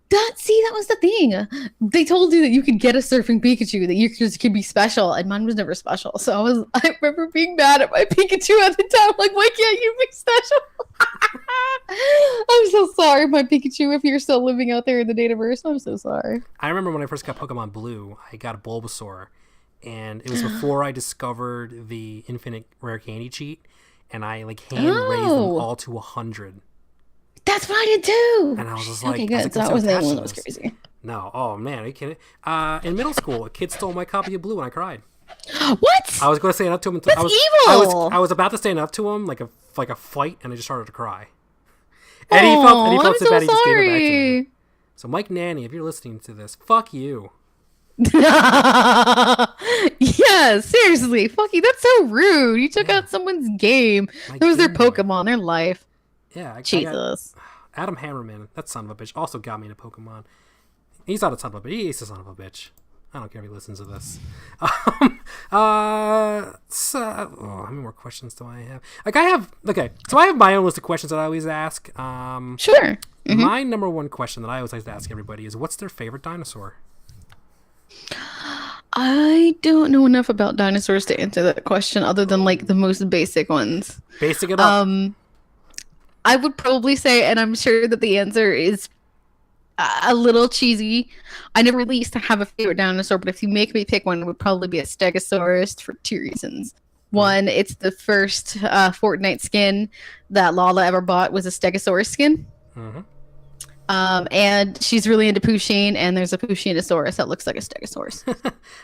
that was the thing. They told you that you could get a Surfing Pikachu, that you could be special, and mine was never special. So I remember being mad at my Pikachu at the time, like, why can't you be special? I'm so sorry, my Pikachu, if you're still living out there in the Dataverse. I'm so sorry. I remember when I first got Pokemon Blue, I got a Bulbasaur, and it was before I discovered the infinite rare candy cheat, and I like hand raised them all to 100. That's what I did too. And I was just like, okay, good. So I'm that was the attached one to that was this. crazy. No, oh man, are you kidding? In middle school, a kid stole my copy of Blue, and I cried. What? I was going to stand up to him. That's evil. I was about to stand up to him like a fight, and I just started to cry. And he felt I'm so so bad. He just gave it back to me. sorry. So Mike Nanny, if you're listening to this, fuck you. Yeah, seriously, fuck you. That's so rude. You took out someone's game. That was their Game Boy. Pokemon, their life. Yeah, I got Jesus. Adam Hammerman, that son of a bitch, also got me into Pokemon. He's not a son of a bitch. He's a son of a bitch. I don't care if he listens to this. How many more questions do I have? So I have my own list of questions that I always ask. Sure. My number one question that I always like to ask everybody is, what's their favorite dinosaur? I don't know enough about dinosaurs to answer that question other than like the most basic ones. Basic it up. I would probably say, and I'm sure that the answer is a little cheesy. I never really used to have a favorite dinosaur, but if you make me pick one, it would probably be a Stegosaurus for 2 reasons. One, it's the first Fortnite skin that Lala ever bought was a Stegosaurus skin. Mm-hmm. And she's really into Pusheen, and there's a Pusheenosaurus that looks like a Stegosaurus.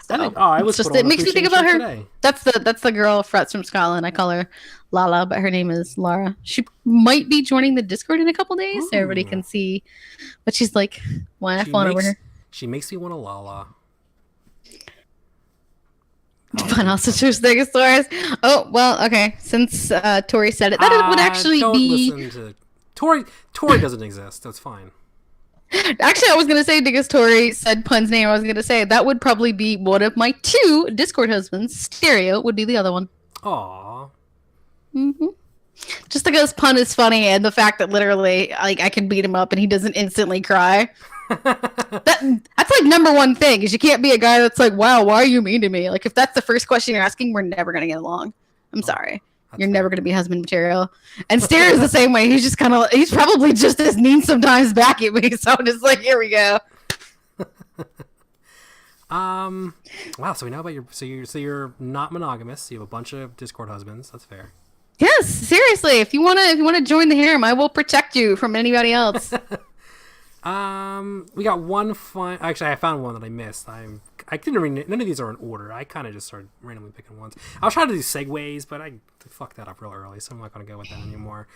So it makes me think about her. Today. That's the girl Frets from Scotland. I call her Lala, but her name is Lara. She might be joining the Discord in a couple days, so everybody can see what she's like. Why I fawn over her. She makes me want a Lala. But also choose Stegosaurus. Oh well, okay. Since Tori said it, that would actually don't be. Listen to Tori doesn't exist. That's fine. Actually, I was gonna say because Tori said Pun's name. I was gonna say that would probably be one of my 2 Discord husbands. Stereo would be the other one. Aww. Just because Pun is funny, and the fact that literally, like, I can beat him up and he doesn't instantly cry. That's like number one thing is you can't be a guy that's like, wow, why are you mean to me? Like, if that's the first question you're asking, we're never gonna get along. I'm sorry. You're never gonna be husband material. And Stereo is the same way. He's probably just as mean sometimes back at me. So I'm just like, here we go. Wow. So we know about you're not monogamous. You have a bunch of Discord husbands. That's fair. Yes, seriously. If you wanna join the harem, I will protect you from anybody else. We got one fun. Actually, I found one that I missed. I didn't read. None of these are in order. I kind of just started randomly picking ones. I was trying to do segues, but I fucked that up real early, so I'm not going to go with that anymore.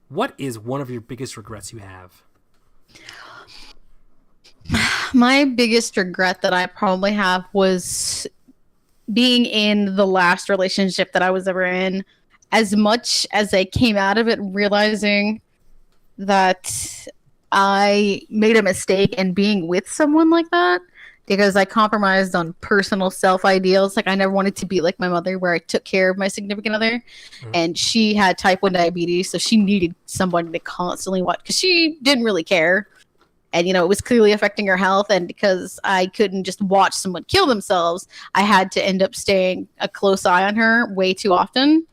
What is one of your biggest regrets you have? My biggest regret that I probably have was being in the last relationship that I was ever in. As much as I came out of it realizing that I made a mistake in being with someone like that, because I compromised on personal self ideals. Like, I never wanted to be like my mother, where I took care of my significant other, and she had type 1 diabetes, so she needed somebody to constantly watch because she didn't really care. And, it was clearly affecting her health. And because I couldn't just watch someone kill themselves, I had to end up staying a close eye on her way too often.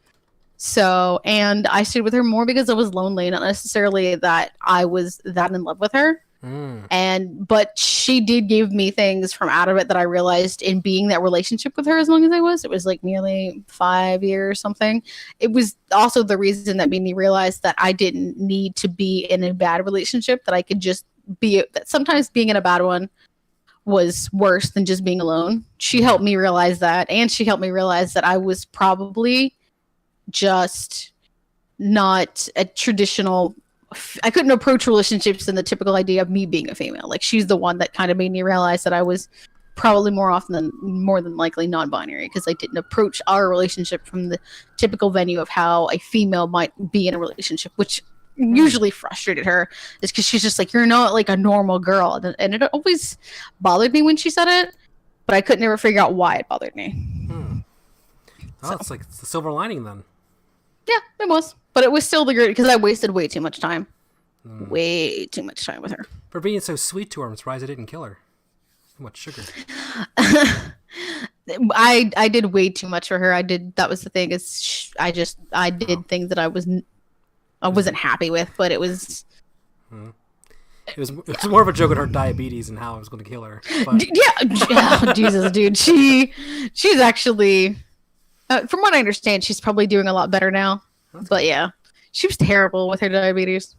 So, and I stayed with her more because I was lonely, not necessarily that I was that in love with her. But she did give me things from out of it that I realized in being that relationship with her as long as I was. It was like nearly 5 years or something. It was also the reason that made me realize that I didn't need to be in a bad relationship, that I could just be, that sometimes being in a bad one was worse than just being alone. She helped me realize that, and she helped me realize that I was probably just not a traditional, I couldn't approach relationships in the typical idea of me being a female. Like, she's the one that kind of made me realize that I was probably more than likely non-binary, because I didn't approach our relationship from the typical venue of how a female might be in a relationship, which usually frustrated her, is because she's just like, you're not like a normal girl. And it always bothered me when she said it, but I could never figure out why it bothered me. Oh, it's like it's the silver lining then. Yeah, it was. But it was still the great, because I wasted way too much time. Way too much time with her. For being so sweet to her, I'm surprised I didn't kill her. So much sugar. I did way too much for her. That was the thing, is I did things that I wasn't happy with, but it was... It was more of a joke at her diabetes and how I was going to kill her. But... Yeah, oh, Jesus, dude. She's actually... from what I understand, she's probably doing a lot better now. But yeah, she was terrible with her diabetes.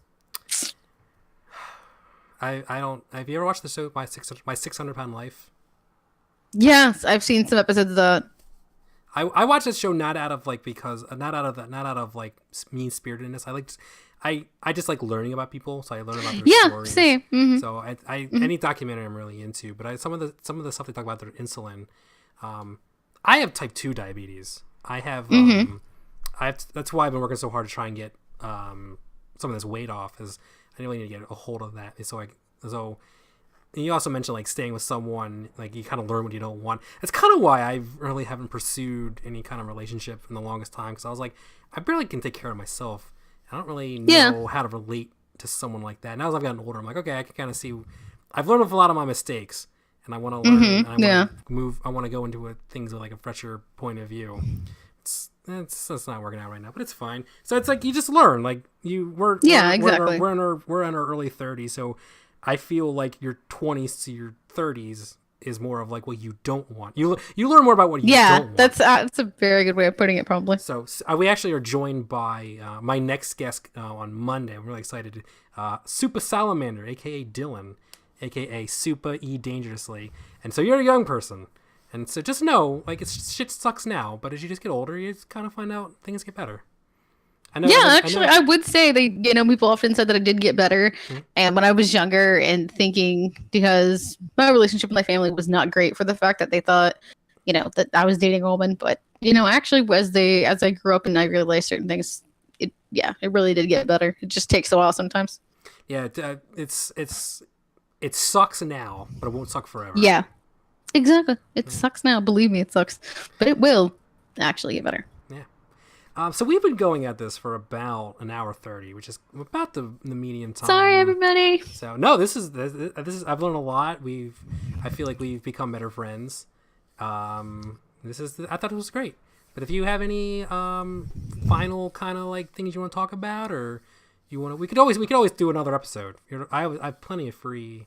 I don't. Have you ever watched the show My 600-Pound Life? Yes, I've seen some episodes of that. I watched this show not out of like mean spiritedness. I just like learning about people, so I learn about their stories. Same. Mm-hmm. So any documentary I'm really into, but some of the stuff they talk about their insulin. I have type 2 diabetes. I have. That's why I've been working so hard to try and get some of this weight off. Is I really need to get a hold of that. So and you also mentioned like staying with someone, like you kind of learn what you don't want. That's kind of why I really haven't pursued any kind of relationship in the longest time, because I was like, I barely can take care of myself. I don't really know how to relate to someone like that. Now as I've gotten older, I'm like, okay, I can kind of see. I've learned a lot of my mistakes, and I want to learn. And I want to move. I want to go into things with like a fresher point of view. It's not working out right now, but it's fine. So it's like you just learn. Like exactly. We're in our early 30s, so I feel like your 20s to your 30s is more of like what you don't want. You learn more about what you don't want. That's a very good way of putting it, probably. So we actually are joined by my next guest on Monday. I'm really excited. Super Salamander, aka Dylan, aka Super E Dangerously. And so you're a young person. And so just know, like, shit sucks now, but as you just get older, you just kind of find out things get better. I would say people often said that I did get better. And when I was younger and thinking, because my relationship with my family was not great, for the fact that they thought, that I was dating a woman. But, actually, as I grew up and I realized certain things, it really did get better. It just takes a while sometimes. Yeah, it sucks now, but it won't suck forever. Yeah. Exactly. It sucks now. Believe me, it sucks. But it will actually get better. Yeah. So we've been going at this for about an hour 30, which is about the median time. Sorry, everybody. So no, this is I've learned a lot. I feel like we've become better friends. I thought it was great. But if you have any final kind of like things you want to talk about, or we could always do another episode. I have plenty of free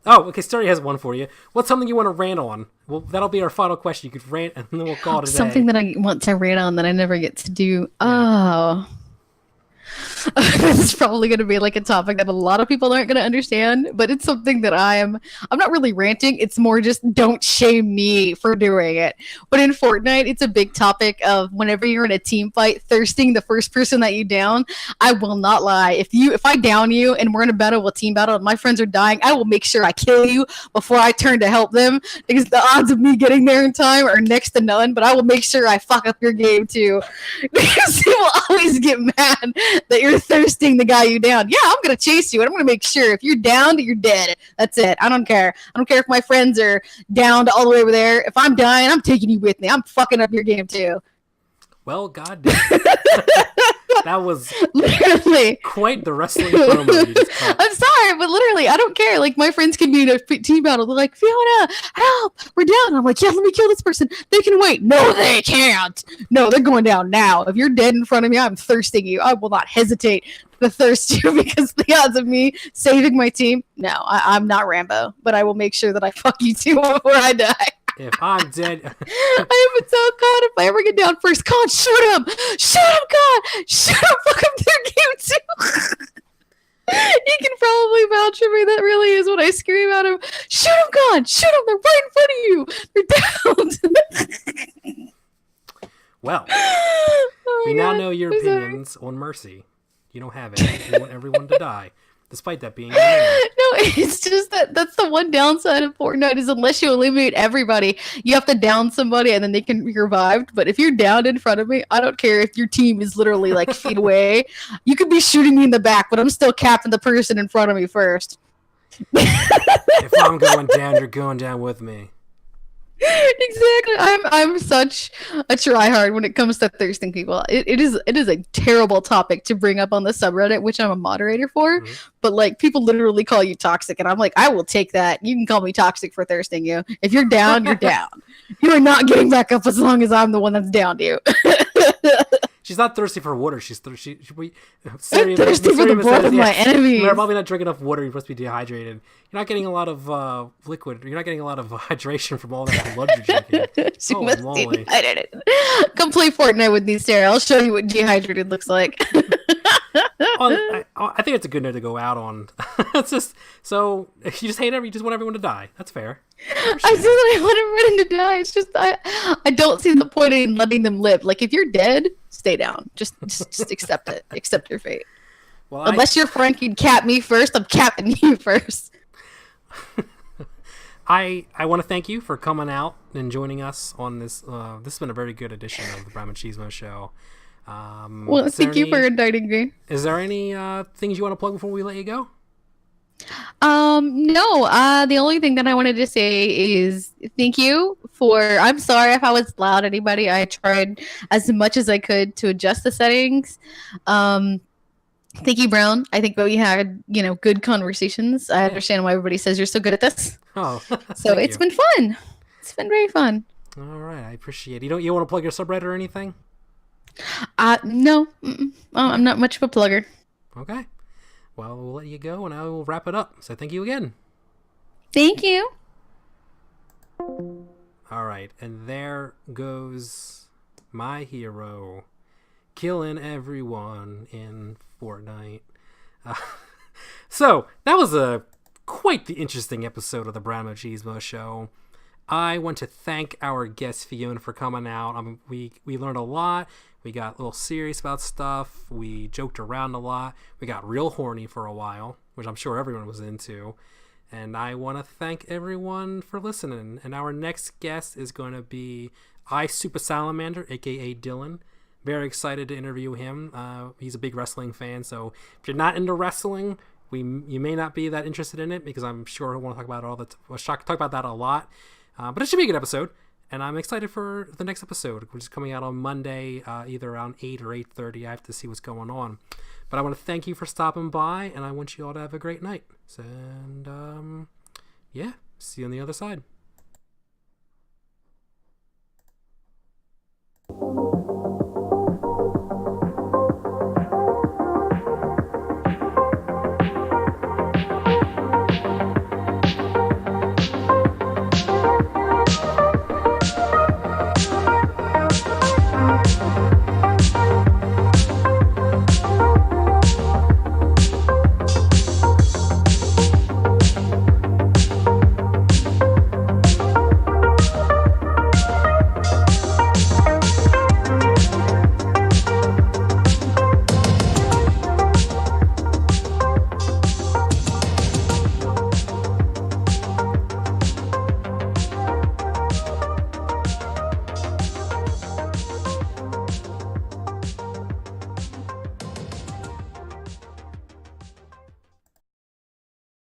Oh, okay. Story has one for you. What's something you want to rant on? Well, that'll be our final question. You could rant, and then we'll call it a day. Something that I want to rant on that I never get to do. Yeah. Oh. This is probably going to be like a topic that a lot of people aren't going to understand, but it's something that I'm not really ranting. It's more just don't shame me for doing it. But in Fortnite, it's a big topic of whenever you're in a team fight, thirsting the first person that you down. I will not lie. If I down you and we're in a battle, a team battle, and my friends are dying, I will make sure I kill you before I turn to help them because the odds of me getting there in time are next to none, but I will make sure I fuck up your game too. Because you will always get mad that you're thirsting the guy you down. Yeah, I'm gonna chase you, and I'm gonna make sure if you're downed, you're dead. That's it. I don't care. I don't care if my friends are downed all the way over there. If I'm dying, I'm taking you with me. I'm fucking up your game too. Well, goddamn. That was literally quite the wrestling promo you just cut. I'm sorry, but literally, I don't care. Like, my friends can be in a team battle. They're like, Fiona, help, we're down. And I'm like, yeah, let me kill this person. They can wait. No, they can't. No, they're going down now. If you're dead in front of me, I'm thirsting you. I will not hesitate to thirst you because the odds of me saving my team. No, I'm not Rambo, but I will make sure that I fuck you too before I die. If I'm dead, I am so caught if I ever get down first. Con, shoot him! Shoot him, Con! Shoot him! Fuck up their game too! He can probably vouch for me. That really is what I scream at him. Shoot him, Con! Shoot him! They're right in front of you! They're down! Well, Oh we my now God. know your I'm sorry. opinions on Mercy. You don't have it. You want everyone to die, despite that being your name. No, it's just that's the one downside of Fortnite is unless you eliminate everybody, you have to down somebody and then they can be revived. But if you're downed in front of me, I don't care if your team is literally like feet away. You could be shooting me in the back, but I'm still capping the person in front of me first. If I'm going down, you're going down with me. Exactly. I'm such a tryhard when it comes to thirsting people. It is a terrible topic to bring up on the subreddit, which I'm a moderator for. Mm-hmm. But like, people literally call you toxic, and I'm like, I will take that. You can call me toxic for thirsting you. If you're down, you're down. You are not getting back up as long as I'm the one that's down to you. She's not thirsty for water. She's thirsty. I'm thirsty for the blood of my enemies. You're probably not drinking enough water. You're supposed to be dehydrated. You're not getting a lot of liquid. You're not getting a lot of hydration from all that blood you're drinking. She Oh, must be moly. dehydrated. Complete Fortnite with me, Sarah. I'll show you what dehydrated looks like. I think it's a good note to go out on. It's just so you just you just want everyone to die. That's fair. I said that I want everyone to die. It's just I don't see the point in letting them live. Like, if you're dead, stay down. Just accept it. Accept your fate. Well, Unless your friend can cap me first, I'm capping you first. I want to thank you for coming out and joining us on this. This has been a very good edition of the Machismo show. Well, thank you for inviting me. Is there any things you want to plug before we let you go? No, the only thing that I wanted to say is thank you I'm sorry if I was loud, anybody. I tried as much as I could to adjust the settings. Thank you, Brown. I think we had, good conversations. I understand why everybody says you're so good at this. Oh, So it's been fun. It's been very fun. All right, I appreciate it. You want to plug your subreddit or anything? No, I'm not much of a plugger. Okay. Well, we'll let you go, and I will wrap it up. So thank you again. Thank you. All right, and there goes my hero, killing everyone in Fortnite. So that was quite the interesting episode of the Brown Machismo Show. I want to thank our guest Fiona for coming out. We learned a lot. We got a little serious about stuff. We joked around a lot. We got real horny for a while, which I'm sure everyone was into. And I want to thank everyone for listening. And our next guest is going to be Super Salamander, aka Dylan. Very excited to interview him. He's a big wrestling fan, so if you're not into wrestling, you may not be that interested in it, because I'm sure he'll want to talk about talk about that a lot. But it should be a good episode, and I'm excited for the next episode, which is coming out on Monday, either around 8 or 8:30. I have to see what's going on. But I want to thank you for stopping by, and I want you all to have a great night. And yeah, see you on the other side.